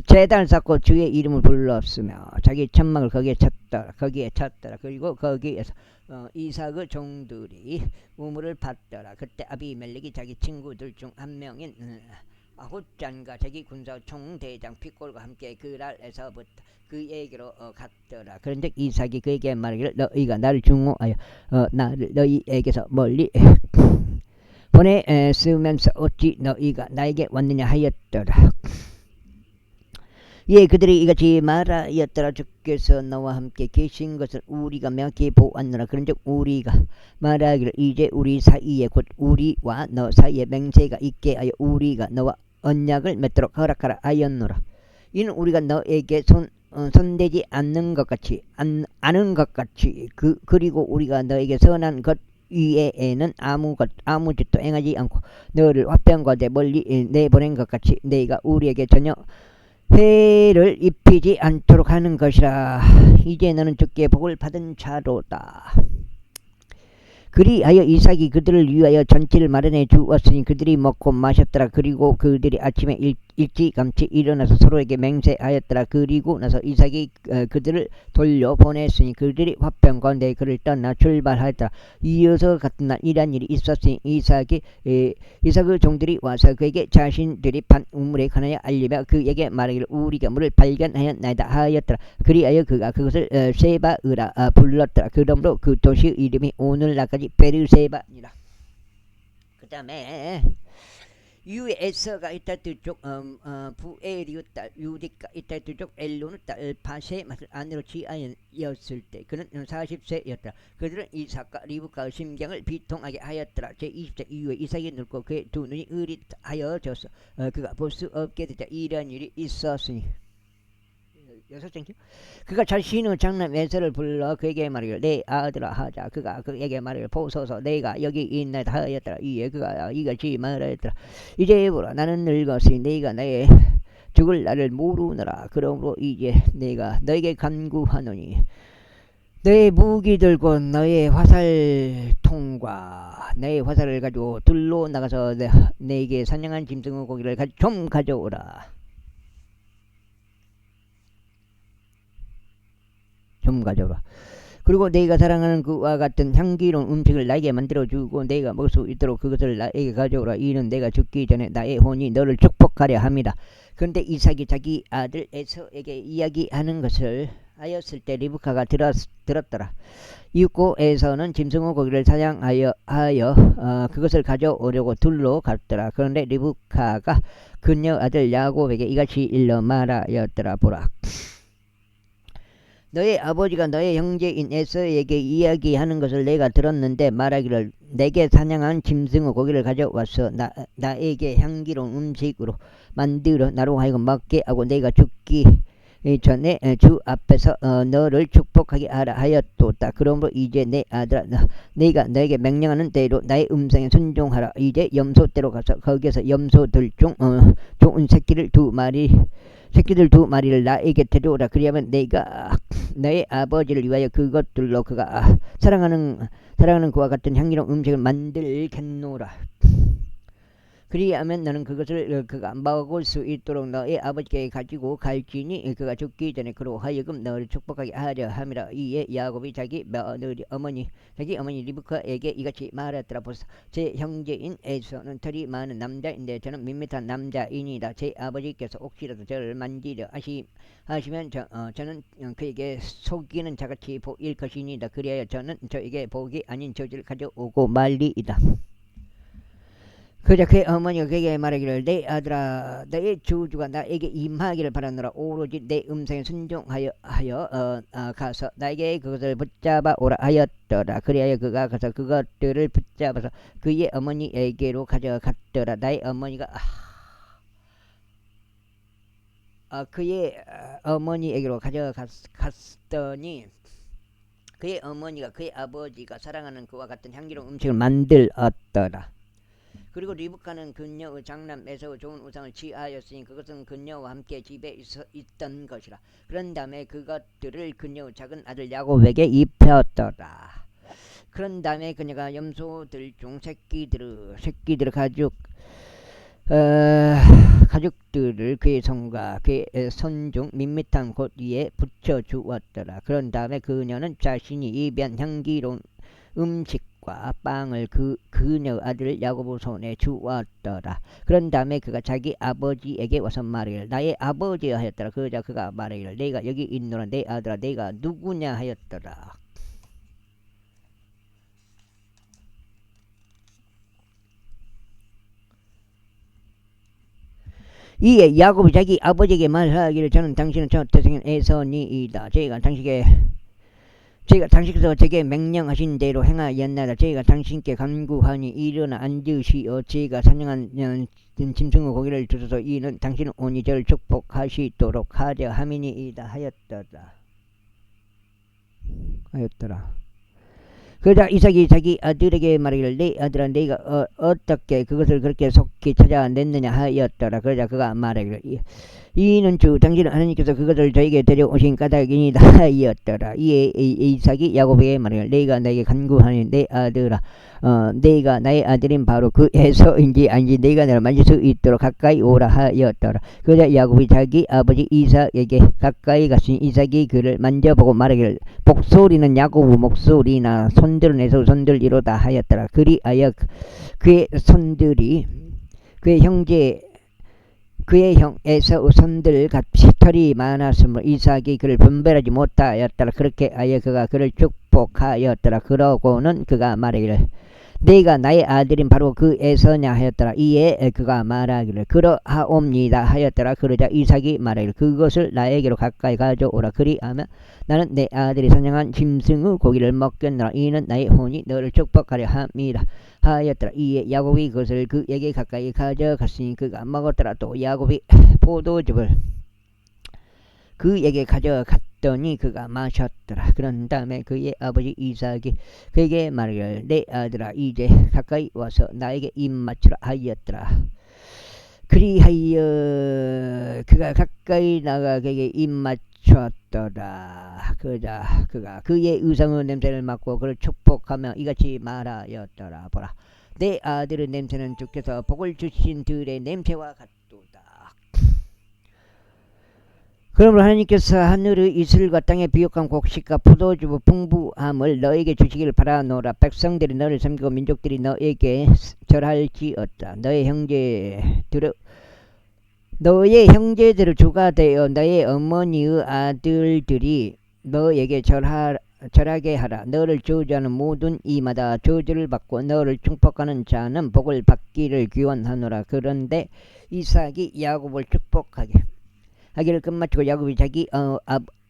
A: 제단을 쌓고 주의 이름을 불렀으며 자기 천막을 거기에 쳤더라. 그리고 거기에서 이삭의 종들이 우물을 팠더라. 그때 아비멜렉이 자기 친구들 중 한 명인 아훗잔과 자기 군사총 대장 핏골과 함께 그랄에서부터 그에게로 갔더라. 그런데 이삭이 그에게 말하기를 너희가 나를 증오하여 나를 너희에게서 멀리 보내쓰면서 어찌 너희가 나에게 왔느냐 하였더라. 예, 그들이 이같이 말하였더라. 주께서 너와 함께 계신 것을 우리가 명확히 보았노라. 그런즉 우리가 말하기를 이제 우리 사이에 곧 우리와 너 사이에 맹세가 있게 하여 우리가 너와 언약을 맺도록 허락하라 하였노라. 이는 우리가 너에게 손대지 않는 것 같이 아는 것 같이 그리고 우리가 너에게 선한 것 위에는 아무 짓도 행하지 않고 너를 화평과대 멀리 내보낸 것 같이 너희가 우리에게 전혀 해를 입히지 않도록 하는 것이라. 이제 너는 주께 복을 받은 자로다. 그리하여 이삭이 그들을 위하여 잔치를 마련해 주었으니 그들이 먹고 마셨더라. 그리고 그들이 아침에 일찌감치 일어나서 서로에게 맹세하였더라. 그리고 나서 이삭이 그들을 돌려 보냈으니 그들이 화평 가운데 그를 떠나 출발하였더라. 이어서 같은 날 이러한 일이 있었으니 이삭의 종들이 와서 그에게 자신들이 반 우물에 관하여 알리며 그에게 말하기를 우리가 물을 발견하였나이다 하였더라. 그리하여 그가 그것을 세바으라 불렀더라. 그러므로 그 도시 이름이 오늘날까지 베르세바니라. 그 다음에 유에서가 이따 뒤쪽 부에리오 딸 유디가 이따 뒤쪽 엘론의 딸 바세 맛을 아내로 취하였을 때 그는 40세였다. 그들은 이삭과 리브카의 심경을 비통하게 하였더라. 제20세 이후에 이삭이 늙고 그의 두 눈이 으릿하여졌어. 그가 볼 수 없게 되자 이러한 일이 있었으니 그가 자신의 장남 에서를 불러 그에게 말하기를 내 아들아 하자. 그가 그에게 말하기를 보소서 내가 여기 있나이다 하였더라. 이에 그가 이같이 말하였더라. 이제 보라 나는 늙었으니 내가 나의 죽을 날을 모르느라. 그러므로 이제 내가 너에게 간구하노니 너의 무기 들고 너의 화살통과 너의 화살을 가지고 들로 나가서 내게 사냥한 짐승의 고기를 좀 가져오라. 좀 가져오라. 그리고 내가 사랑하는 그와 같은 향기로운 음식을 나에게 만들어주고 내가 먹을 수 있도록 그것을 나에게 가져오라. 이는 내가 죽기 전에 나의 혼이 너를 축복하려 함이다. 그런데 이삭이 자기 아들 에서에게 이야기하는 것을 하였을 때 리브카가 들었더라. 이윽고 에서는 짐승의 고기를 사냥하여 그것을 가져오려고 둘로 갔더라. 그런데 리브카가 그녀 아들 야곱에게 이같이 일러 말하였더라. 보라 너의 아버지가 너의 형제인 에서에게 이야기하는 것을 내가 들었는데 말하기를 내게 사냥한 짐승의 고기를 가져와서 나에게 향기로운 음식으로 만들어 나로 하여금 먹게 하고 내가 죽기 전에 주 앞에서 너를 축복하게 하라 하였도다. 그러므로 이제 내 아들아 내가 너에게 명령하는 대로 나의 음성에 순종하라. 이제 염소떼로 가서 거기에서 염소들 중 좋은 새끼들 두 마리를 나에게 데려오라. 그리하면 내가 너의 아버지를 위하여 그것들로 그가 사랑하는 그와 같은 향기로운 음식을 만들겠노라. 그리하면 너는 그것을 그가 먹을 수 있도록 너의 아버지께 가지고 갈지니 그가 죽기 전에 그로 하여금 너를 축복하게 하려 함이라. 이에 야곱이 자기 어머니 리브카에게 이같이 말했더라. 보소 제 형제인 에서는 털이 많은 남자인데 저는 밋밋한 남자이니다. 제 아버지께서 혹시라도 저를 만지려 하시면 저는 그에게 속이는 자같이 보일 것이니다. 그리하여 저는 저에게 복이 아닌 저주를 가져오고 말리이다. 그자 그의 어머니가 그에게 말하기를 내 아들아 너의 저주가 나에게 임하기를 바라노라. 오로지 내 음성에 순종하여 가서 나에게 그것을 붙잡아 오라 하였더라. 그리하여 그가 가서 그것들을 붙잡아서 그의 어머니에게로 가져갔더라. 나의 어머니가 그의 어머니에게로 가져갔더니 그의 어머니가 그의 아버지가 사랑하는 그와 같은 향기로운 음식을 만들었더라. 그리고 리브카는 그녀의 장남 에서의 좋은 우상을 취하였으니 그것은 그녀와 함께 집에 있던 것이라. 그런 다음에 그것들을 그녀의 작은 아들 야곱에게 입혔더라. 그런 다음에 그녀가 염소들 중 새끼들의 가죽들을 그의 손과 그의 손 중 밋밋한 곳 위에 붙여주었더라. 그런 다음에 그녀는 자신이 입은 향기로운 음식과 빵을 그녀 아들 야곱의 손에 주었더라. 그런 다음에 그가 자기 아버지에게 와서 말하기를 나의 아버지여 하였더라. 그가 말하기를 내가 여기 있노라. 내 아들아 내가 누구냐 하였더라. 이에 야곱이 자기 아버지에게 말하기를 저는 당신은 저 태생인 에서니이다. 제가 당신께서 제게 명령하신 대로 행하였나이다. 제가 당신께 간구하니 일어나 앉으시어 제가 사냥한 짐승의 고기를 주소서. 이는 당신은 오니 저를 축복하시도록 하려 함이니이다 하였더라. 그러자 이삭이 자기 아들에게 말하기를 내 아들아 네가 어떻게 그것을 그렇게 속히 찾아냈느냐 하였더라. 그러자 그가 말하기를 이는 주 당신은 하나님께서 그것을 저에게 데려오신 까닭이니이다 하였더라. 이에 이삭이 야곱에게 말하기를 내가 나에게 간구하니 내 아들아 내가 나의 아들인 바로 그 에서인지 아닌지 내가 너를 만질 수 있도록 가까이 오라 하였더라. 그러자 야곱이 자기 아버지 이삭에게 가까이 갔으니 이삭이 그를 만져보고 말하기를 목소리는 야곱 목소리나 손들은 에서 손들이로다 하였더라. 그리하여 그의 손들이 그의 형 에서의 손들 같이 털이 많았으므로 이삭이 그를 분별하지 못하였더라. 그렇게 하여 그가 그를 축복하였더라. 그러고는 그가 말하기를 내가 나의 아들인 바로 그 에서냐 하였더라. 이에 그가 말하기를 그러하옵니다 하였더라. 그러자 이삭이 말하기를 그것을 나에게로 가까이 가져오라. 그리하면 나는 내 아들이 사냥한 짐승의 고기를 먹겠노라. 이는 나의 혼이 너를 축복하려 함이라 하였더라. 이에 야곱이 그것을 그에게 가까이 가져갔으니 그가 먹었더라. 또 야곱이 포도즙을 그에게 가져갔더니 그가 마셨더라. 그런 다음에 그의 아버지 이삭이 그에게 말하기를 내 아들아 이제 가까이 와서 나에게 입 맞추라 하였더라. 그리하여 그가 가까이 나가 그에게 입 맞췄더라. 그러자 그가 그의 의상의 냄새를 맡고 그를 축복하며 이같이 말하였더라. 보라 내 아들의 냄새는 주께서 복을 주신 들의 냄새와 같도다. 그러므로 하나님께서 하늘의 이슬과 땅의 비옥한 곡식과 포도주의 풍부함을 너에게 주시기를 바라노라. 백성들이 너를 섬기고 민족들이 너에게 절할지어다. 너의 형제들을 주가 되어 너의 어머니의 아들들이 너에게 절하게 하라. 너를 저주하는 모든 이마다 저주를 받고 너를 축복하는 자는 복을 받기를 기원하노라. 그런데 이삭이 야곱을 축복하기를 끝마치고 야곱이 자기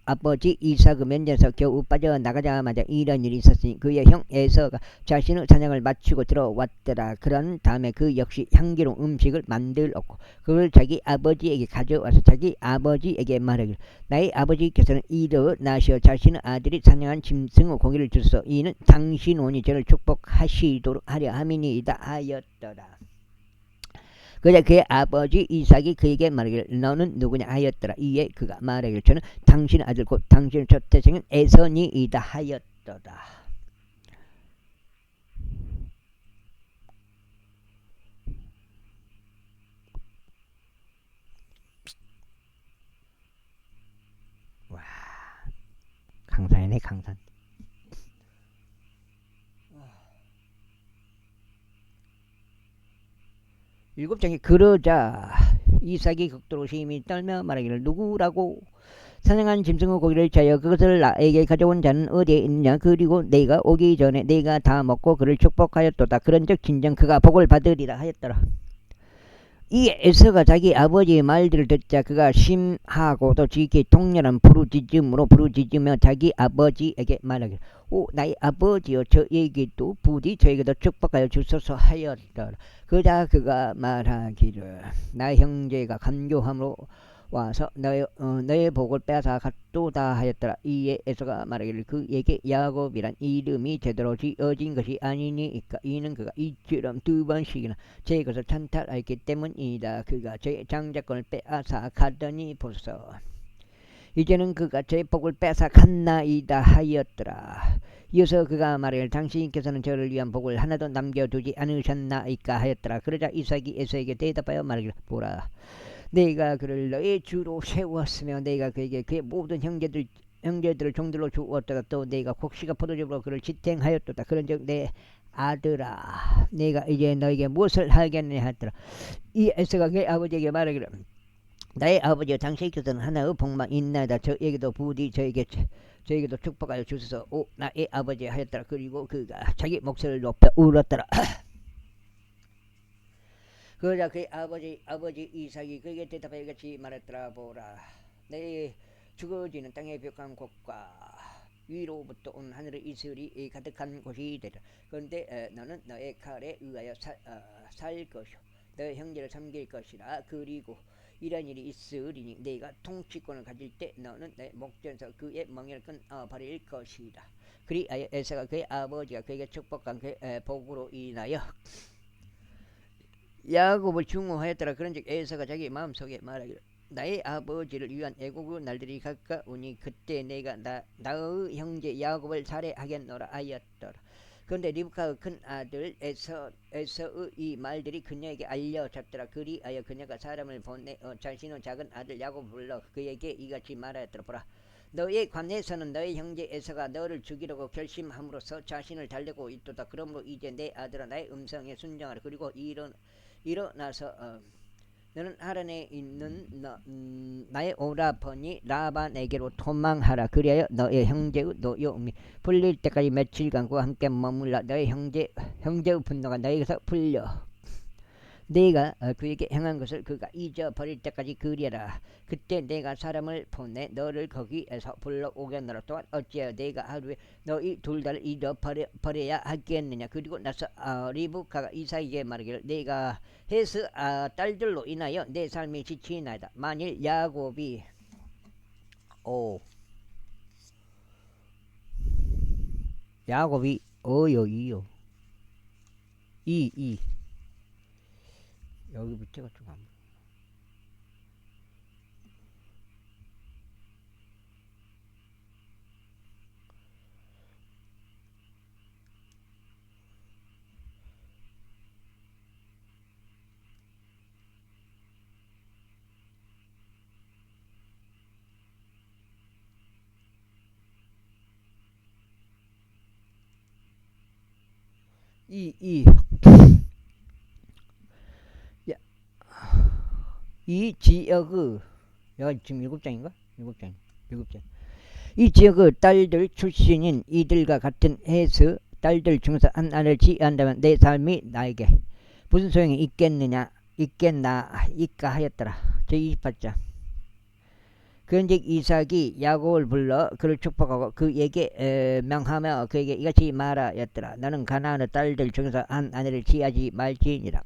A: 아버지 이삭의 면전에서 겨우 빠져나가자마자 이런 일이 있었으니 그의 형 에서가 자신의 사냥을 마치고 들어왔더라. 그런 다음에 그 역시 향기로운 음식을 만들었고 그걸 자기 아버지에게 가져와서 자기 아버지에게 말하기를 나의 아버지께서는 일어나시어 자신의 아들이 사냥한 짐승의 고기를 주소서. 이는 당신 온이 저를 축복하시도록 하려 함이니이다 하였더라. 그러자 그의 아버지 이삭이 그에게 말하기를 너는 누구냐 하였더라. 이에 그가 말하기를 저는 당신의 아들 곧 당신의 첫 태생인 에서니이다 하였더라. 와 강산이네 강산. 일곱 장에 그러자 이삭이 극도로 심히 떨며 말하기를 누구라고 사냥한 짐승의 고기를 자여 그것을 나에게 가져온 자는 어디에 있느냐. 그리고 내가 오기 전에 내가 다 먹고 그를 축복하였도다. 그런즉 진정 그가 복을 받으리라 하였더라. 이 에서가 자기 아버지의 말들을 듣자 그가 심하고도 지극히 통렬한 부르짖으며 자기 아버지에게 말하기를 나의 아버지여 저에게도 부디 저에게도 축복하여 주소서 하였더라. 그러자 그가 말하기를 나의 형제가 간교함으로 와서 너의 복을 빼앗아 갔도다 하였더라. 이에 에서가 말하기를 그에게 야곱이란 이름이 제대로 지어진 것이 아니니까 이는 그가 이처럼 두 번씩이나 제 것을 찬탈하였기 때문이다. 그가 제 장자권을 빼앗아 가더니 보소서 이제는 그가 제 복을 빼앗아 갔나이다 하였더라. 이어서 그가 말하기를 당신께서는 저를 위한 복을 하나도 남겨두지 않으셨나이까 하였더라. 그러자 이삭이 에서에게 대답하여 말하기를 보라 내가 그를 너의 주로 세웠으며 내가 그에게 그의 모든 형제들을 종들로 주었다가 또 내가 곡식과 포도즙으로 그를 지탱하였도다. 그런즉 내 아들아 내가 이제 너에게 무엇을 하겠느냐 하였더라. 이 에서가 그의 아버지에게 말하기를 나의 아버지여 당신께서는 하나의 복만 있나이다. 저에게도 부디 저에게도 축복하여 주소서. 나의 아버지 하였더라. 그리고 그가 자기 목소리를 높여 울었더라. 그러자 그의 아버지 이삭이 그에게 대답하여 같이 말했더라. 보라 내 죽어지는 땅의 벽한 곳과 위로부터 온 하늘의 이슬이 가득한 곳이 되라. 그런데 너는 너의 칼에 의하여 살 것이요 너의 형제를 섬길 것이라. 그리고 이런 일이 있으리니 네가 통치권을 가질 때 너는 내 목전에서 그의 멍에를 끊어버릴 것이다. 그리하여 에서가 그의 아버지가 그에게 축복한 그의 복으로 인하여 야곱을 중호하였더라. 그런즉 에서가 자기 마음속에 말하기를 나의 아버지를 위한 애국의 날들이 가까우니 그때 내가 나의 형제 야곱을 살해하겠노라 하였더라. 그런데 리브카의 큰 아들 에서의 이 말들이 그녀에게 알려졌더라. 그리하여 그녀가 사람을 보내 자신의 작은 아들 야곱을 불러 그에게 이같이 말하였더라. 보라, 너의 관에서는 너의 형제 에서가 너를 죽이려고 결심함으로써 자신을 달래고 있도다. 그러므로 이제 내 아들아 나의 음성에 순종하라. 그리고 일어나서 너는 하란에 있는 나의 오라버니 라반에게로 도망하라. 그리하여 너의 형제의 노여움이 풀릴 때까지 며칠간 그와 함께 머물라. 너의 형제의 분노가 너에게서 풀려 네가 그에게 행한 것을 그가 잊어버릴 때까지 그리하라. 그때 내가 사람을 보내 너를 거기에서 불러오겠노라. 또한 어찌하여 내가 하루에 너희 둘 다를 잃어버려야 하겠느냐. 그리고 나서 리브카가 이삭에게 말하기를 내가 헤스 딸들로 인하여 내 삶이 지치나이다. 만일 야곱이 어요 이 여기 밑에가 좀 안 보여. 이 지역의 여기 지금 7장인가? 7장. 이 지역의 딸들 출신인 이들과 같은 헤스 딸들 중에서 한 아를 지한다면 내 삶이 나에게 무슨 소용이 있겠나 하였더라. 제28장. 그런즉 이삭이 야곱을 불러 그를 축복하고 그에게 명하며 그에게 이같이 말하였더라. 너는 가나안의 딸들 중에서 한 아내를 취하지 말지니라.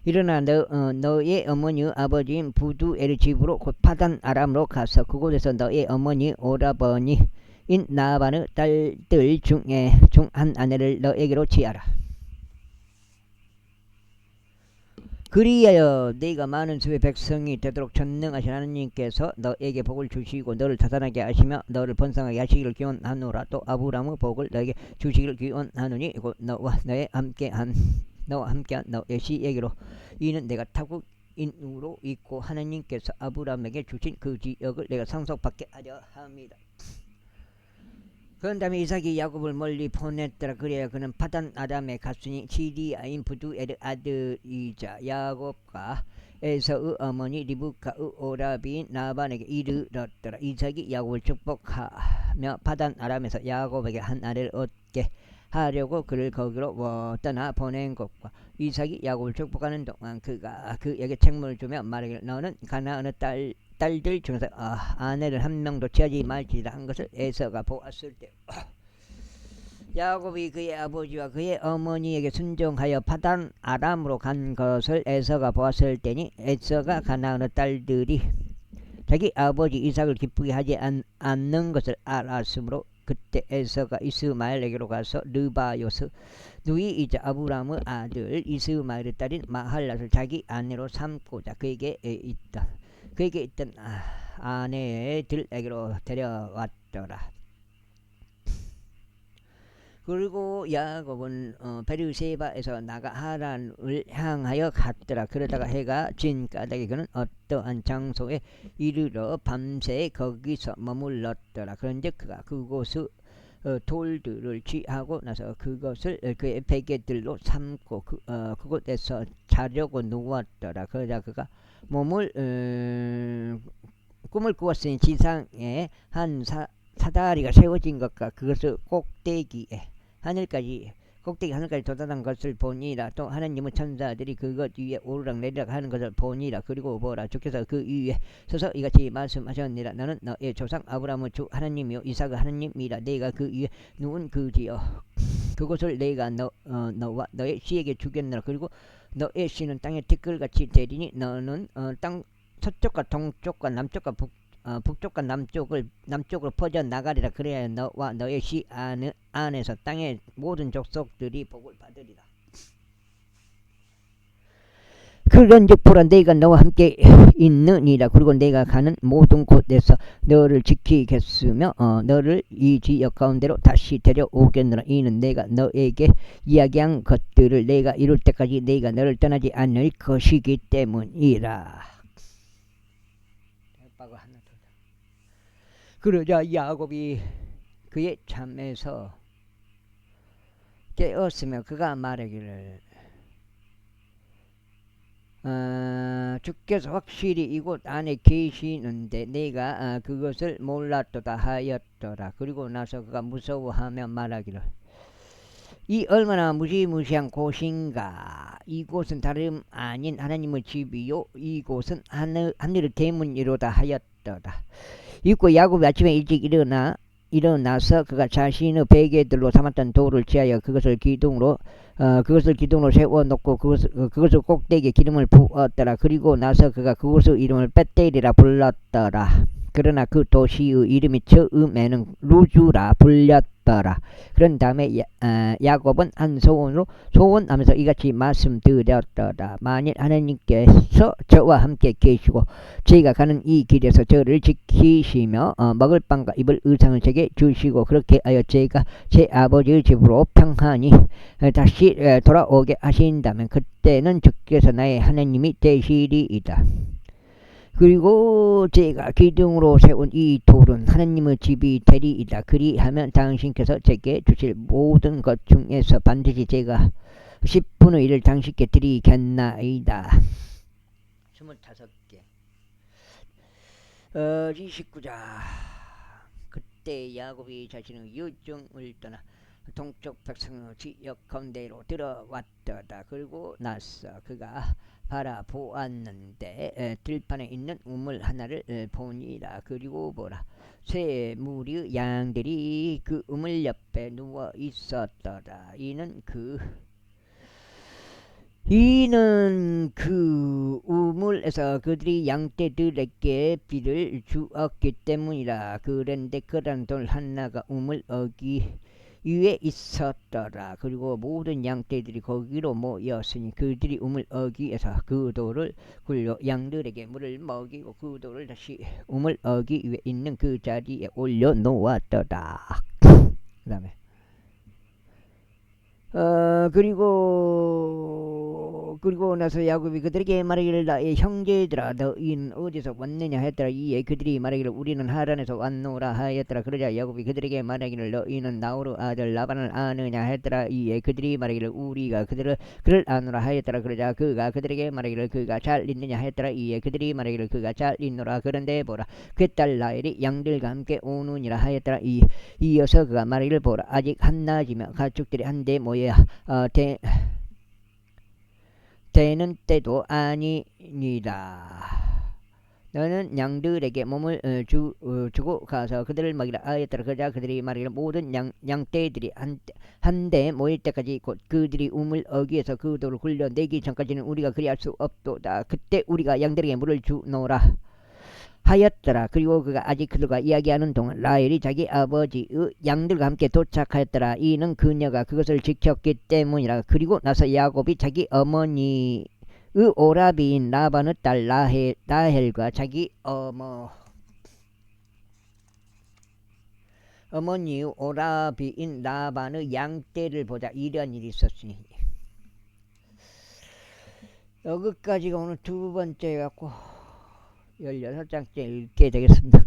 A: 일어나 너의 어머니의 아버지인 부두엘의 집으로 곧 파단 아람으로 가서 그곳에서 너의 어머니 오라버니인 나반의 딸들 중 한 아내를 너에게로 취하라. 그리하여 네가 많은 수의 백성이 되도록 전능하신 하나님께서 너에게 복을 주시고 너를 다산하게 하시며 너를 번성하게 하시기를 기원하노라. 또 아브라함의 복을 너에게 주시기를 기원하노니 곧 너와 함께한 너의 시에게로 이는 내가 타국인으로 있고 하나님께서 아브라함에게 주신 그 지역을 내가 상속받게 하려 합니다. 그런 다음에 이삭이 야곱을 멀리 보냈더라. 그래야 그는 파단 아람에 갔으니 시리아인 부두엘의 아들이자 야곱과 에서의 어머니 리브카의 오라비인 나반에게 이르렀더라. 이삭이 야곱을 축복하며 파단 아람에서 야곱에게 한 아내를 얻게 하려고 그를 거기로 떠나 보낸 것과 이삭이 야곱을 축복하는 동안 그가 그에게 책무를 주며 말하기를 너는 가나안의 딸들 중에서 아내를 한 명도 취하지 말지라 한 것을 에서가 보았을 때 야곱이 그의 아버지와 그의 어머니에게 순종하여 파단 아람으로 간 것을 에서가 보았을 때니 에서가 가나안의 딸들이 자기 아버지 이삭을 기쁘게 하지 않는 것을 알았으므로 그때 에서가 이스마엘에게로 가서 르바요스 누이이자 아브라함의 아들 이스마엘의 딸인 마할랏을 자기 아내로 삼고자 그에게 있던 아내들에게로 데려왔더라. 그리고 야곱은 베르세바에서 나가 하란을 향하여 갔더라. 그러다가 해가 진 까닭에 그는 어떠한 장소에 이르러 밤새 거기서 머물렀더라. 그런즉 그가 그곳의 돌들을 취하고 나서 그것을 그의 베개들로 삼고 그곳에서 자려고 누웠더라. 그러자 그가 꿈을 꾸었으니 지상에 한 사다리가 세워진 것과 그것의 꼭대기 하늘까지 도달한 것을 보니라. 또 하나님의 천사들이 그것 위에 오르락내리락 하는 것을 보니라. 그리고 보라, 주께서 그 위에 서서 이같이 말씀하셨니라. 너는 너의 조상 아브라함의 주 하나님이요 이삭의 하나님이라. 내가 그 위에 누운 그지요 그곳을 내가 너와 너의 씨에게 주겠노라. 그리고 너의 씨는 땅의 티끌같이 되리니 너는 땅 서쪽과 동쪽과 남쪽과 북쪽과 남쪽으로 퍼져 나가리라. 그래야 너와 너의 씨 안에서 땅의 모든 족속들이 복을 받으리라. 그런즉 보라, 내가 너와 함께 있느니라. 그리고 내가 가는 모든 곳에서 너를 지키겠으며 너를 이 지역 가운데로 다시 데려오겠노라. 이는 내가 너에게 이야기한 것들을 내가 이룰 때까지 내가 너를 떠나지 않을 것이기 때문이라. 그러자 야곱이 그의 잠에서 깨었으며 그가 말하기를, 주께서 확실히 이곳 안에 계시는데 내가 그것을 몰랐도다 하였더라. 그리고 나서 그가 무서워하며 말하기를, 이 얼마나 무시무시한 곳인가. 이곳은 다름 아닌 하나님의 집이요 이곳은 하늘의 대문이로다 하였더라. 이윽고 야곱이 아침에 일찍 일어나서 그가 자신의 베개들로 삼았던 돌을 취하여 그것을 기둥으로 세워놓고 그것을 꼭대기에 기름을 부었더라. 그리고 나서 그가 그곳의 이름을 베델이라 불렀더라. 그러나 그 도시의 이름이 처음에는 루즈라 불렸더라. 그런 다음에 야곱은 한 소원으로 소원하면서 이같이 말씀드렸더라. 만일 하나님께서 저와 함께 계시고 제가 가는 이 길에서 저를 지키시며 먹을 빵과 입을 의상을 제게 주시고 그렇게 하여 제가 제 아버지의 집으로 평안히 다시 돌아오게 하신다면 그때는 주께서 나의 하나님이 되시리이다. 그리고 제가 기둥으로 세운 이 돌은 하나님의 집이 되리이다. 그리하면 당신께서 제게 주실 모든 것 중에서 반드시 제가 10분의 1을 당신께 드리겠나이다. 25개 29장. 그때 야곱이 자신의 유정을 떠나 동쪽 백성의 지역 가운데로 들어왔더라. 그리고 나서 그가 바라보았는데 들판에 있는 우물 하나를 보니라. 그리고 보라, 새 무리의 양들이 그 우물 옆에 누워 있었더라. 이는 그 우물에서 그들이 양떼들에게 비를 주었기 때문이라. 그런데 그런 돌 하나가 우물 어기 위에 있었더라. 그리고 모든 양떼들이 거기로 모였으니 그들이 우물 어기에서 그 돌을 굴려 양들에게 물을 먹이고 그 돌을 다시 우물 어기 위에 있는 그 자리에 올려 놓았더라. 그 다음에 그리고 나서 야곱이 그들에게 말하기를, 나의 형제들아 너희는 어디서 왔느냐 하였더라. 이에 그들이 말하기를 우리는 하란에서 왔노라 하였더라. 그러자 야곱이 그들에게 말하기를 너희는 나홀의 아들 라반을 아느냐 하였더라. 이에 그들이 말하기를 우리가 그를 아노라 하였더라. 그러자 그가 그들에게 말하기를 그가 잘 있느냐 하였더라. 이에 그들이 말하기를 그가 잘 있노라. 그런데 보라, 그 딸 라헬이 양들과 함께 오느니라 하였더라. 이어서 그가 말하기를 보라, 아직 한낮이며 가축들이 한데 모여야 되는 때도 아니니라. 너는 양들에게 몸을 주고 가서 그들을 먹이라 하였더라. 그러자 그들이 말하기를 모든 양떼들이 한데 모일 때까지 곧 그들이 우물 어기에서 그 돌을 굴려내기 전까지는 우리가 그리할 수 없도다. 그때 우리가 양들에게 물을 주노라 하였더라. 그리고 그가 아직 그들과 이야기하는 동안 라헬이 자기 아버지의 양들과 함께 도착하였더라. 이는 그녀가 그것을 지켰기 때문이라. 그리고 나서 야곱이 자기 어머니의 오라비인 라반의 딸 라헬과 자기 어머니의 오라비인 라반의 양떼를 보자 이런 일이 있었으니, 여기까지가 오늘 두 번째 갖고 16장째 읽게 되겠습니다.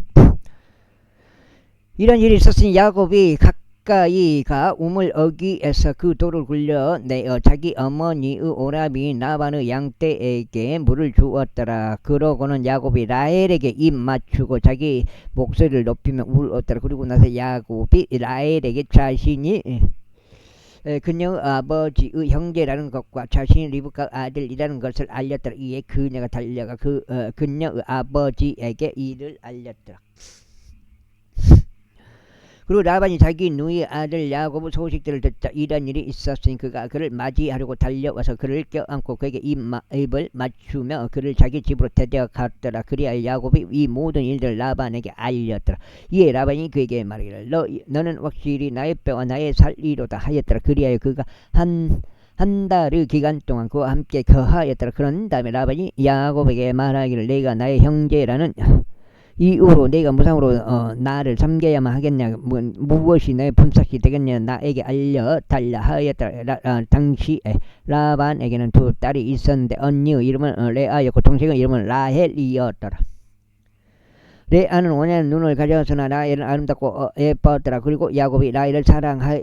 A: 이런 일이 있었으니 야곱이 가까이 가 우물 어기에서 그 돌을 굴려내어 자기 어머니의 오라비인 라반의 양떼에게 물을 주었더라. 그러고는 야곱이 라헬에게 입 맞추고 자기 목소리를 높이며 울었더라. 그리고 나서 야곱이 라헬에게 자신이 그녀의 아버지의 형제라는 것과 자신이 리브카 아들이라는 것을 알렸더라. 이에 그녀가 달려가 그녀의 아버지에게 이를 알렸더라. 그리고 라반이 자기 누이 아들 야곱의 소식들을 듣자 이런 일이 있었으니 그가 그를 맞이하려고 달려와서 그를 껴안고 그에게 입을 맞추며 그를 자기 집으로 데려갔더라. 그리하여 야곱이 이 모든 일들을 라반에게 알렸더라. 이에 라반이 그에게 말하기를 너는 확실히 나의 뼈와 나의 살이로다 하였더라. 그리하여 그가 한 달의 기간 동안 그와 함께 거하였더라. 그런 다음에 라반이 야곱에게 말하기를 내가 나의 형제라는 이후로 내가 무상으로 나를 섬겨야만 하겠냐, 무엇이 내 품삯이 되겠냐, 나에게 알려달라 하였더라. 당시에 라반에게는 두 딸이 있었는데 언니의 이름은 레아였고 동생의 이름은 라헬이었더라. 레아는 원하는 눈을 가졌으나 라헬은 아름답고 예뻤더라. 그리고 야곱이 라헬을 사랑하여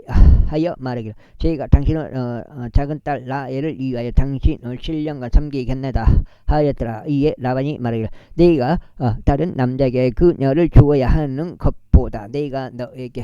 A: 말하기를 제가 당신의 작은 딸 라헬을 위하여 당신을 7년간 섬기겠나이다 하였더라. 이에 라반이 말하기를 네가 다른 남자에게 그녀를 주어야 하는 것보다 내가 너에게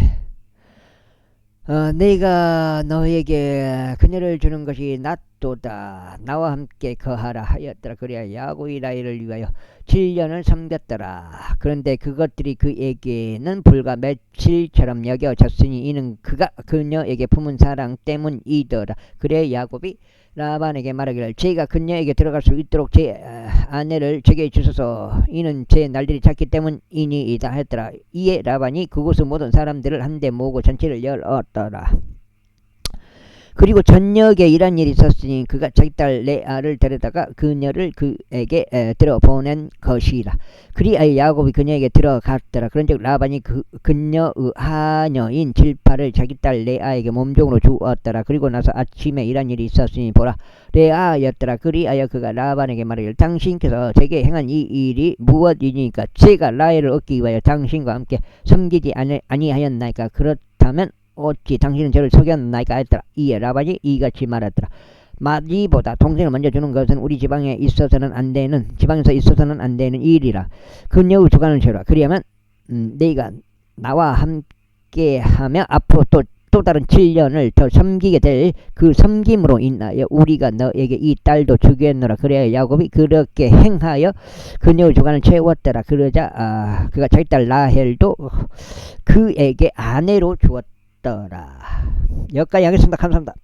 A: 그녀를 주는 것이 낫도다. 나와 함께 거하라 하였더라. 그래야 야곱이 라헬을 위하여 7년을 섬겼더라. 그런데 그것들이 그에게는 불과 며칠처럼 여겨졌으니 이는 그가 그녀에게 품은 사랑 때문이더라. 그래 야곱이 라반에게 말하기를 제가 그녀에게 들어갈 수 있도록 제 아내를 제게 주소서. 이는 제 날들이 작기 때문이니이다 했더라. 이에 라반이 그곳의 모든 사람들을 한데 모으고 전체를 열었더라. 그리고 저녁에 이런 일이 있었으니 그가 자기 딸 레아를 데려다가 그녀를 그에게 들어보낸 것이라. 그리하여 야곱이 그녀에게 들어갔더라. 그런즉 라반이 그녀의 하녀인 질파를 자기 딸 레아에게 몸종으로 주었더라. 그리고 나서 아침에 이런 일이 있었으니 보라 레아였더라. 그리하여 그가 라반에게 말하기를 당신께서 제게 행한 이 일이 무엇이니까 제가 라헬을 얻기 위하여 당신과 함께 섬기지 아니하였나이까. 그렇다면 어찌 당신은 저를 속였나이까 했더라. 이에 라반이 이같이 말하더라. 마디보다 동생을 먼저 주는 것은 우리 지방에서 있어서는 안 되는 일이라. 그녀의 주관을 채우라. 그리하면 네가 나와 함께하며 앞으로 또 다른 7년을 더 섬기게 될 그 섬김으로 인하여 우리가 너에게 이 딸도 주겠노라. 그래야 야곱이 그렇게 행하여 그녀의 주관을 채웠더라. 그러자 그가 자기 딸 라헬도 그에게 아내로 주었더라. 여기까지 하겠습니다. 감사합니다.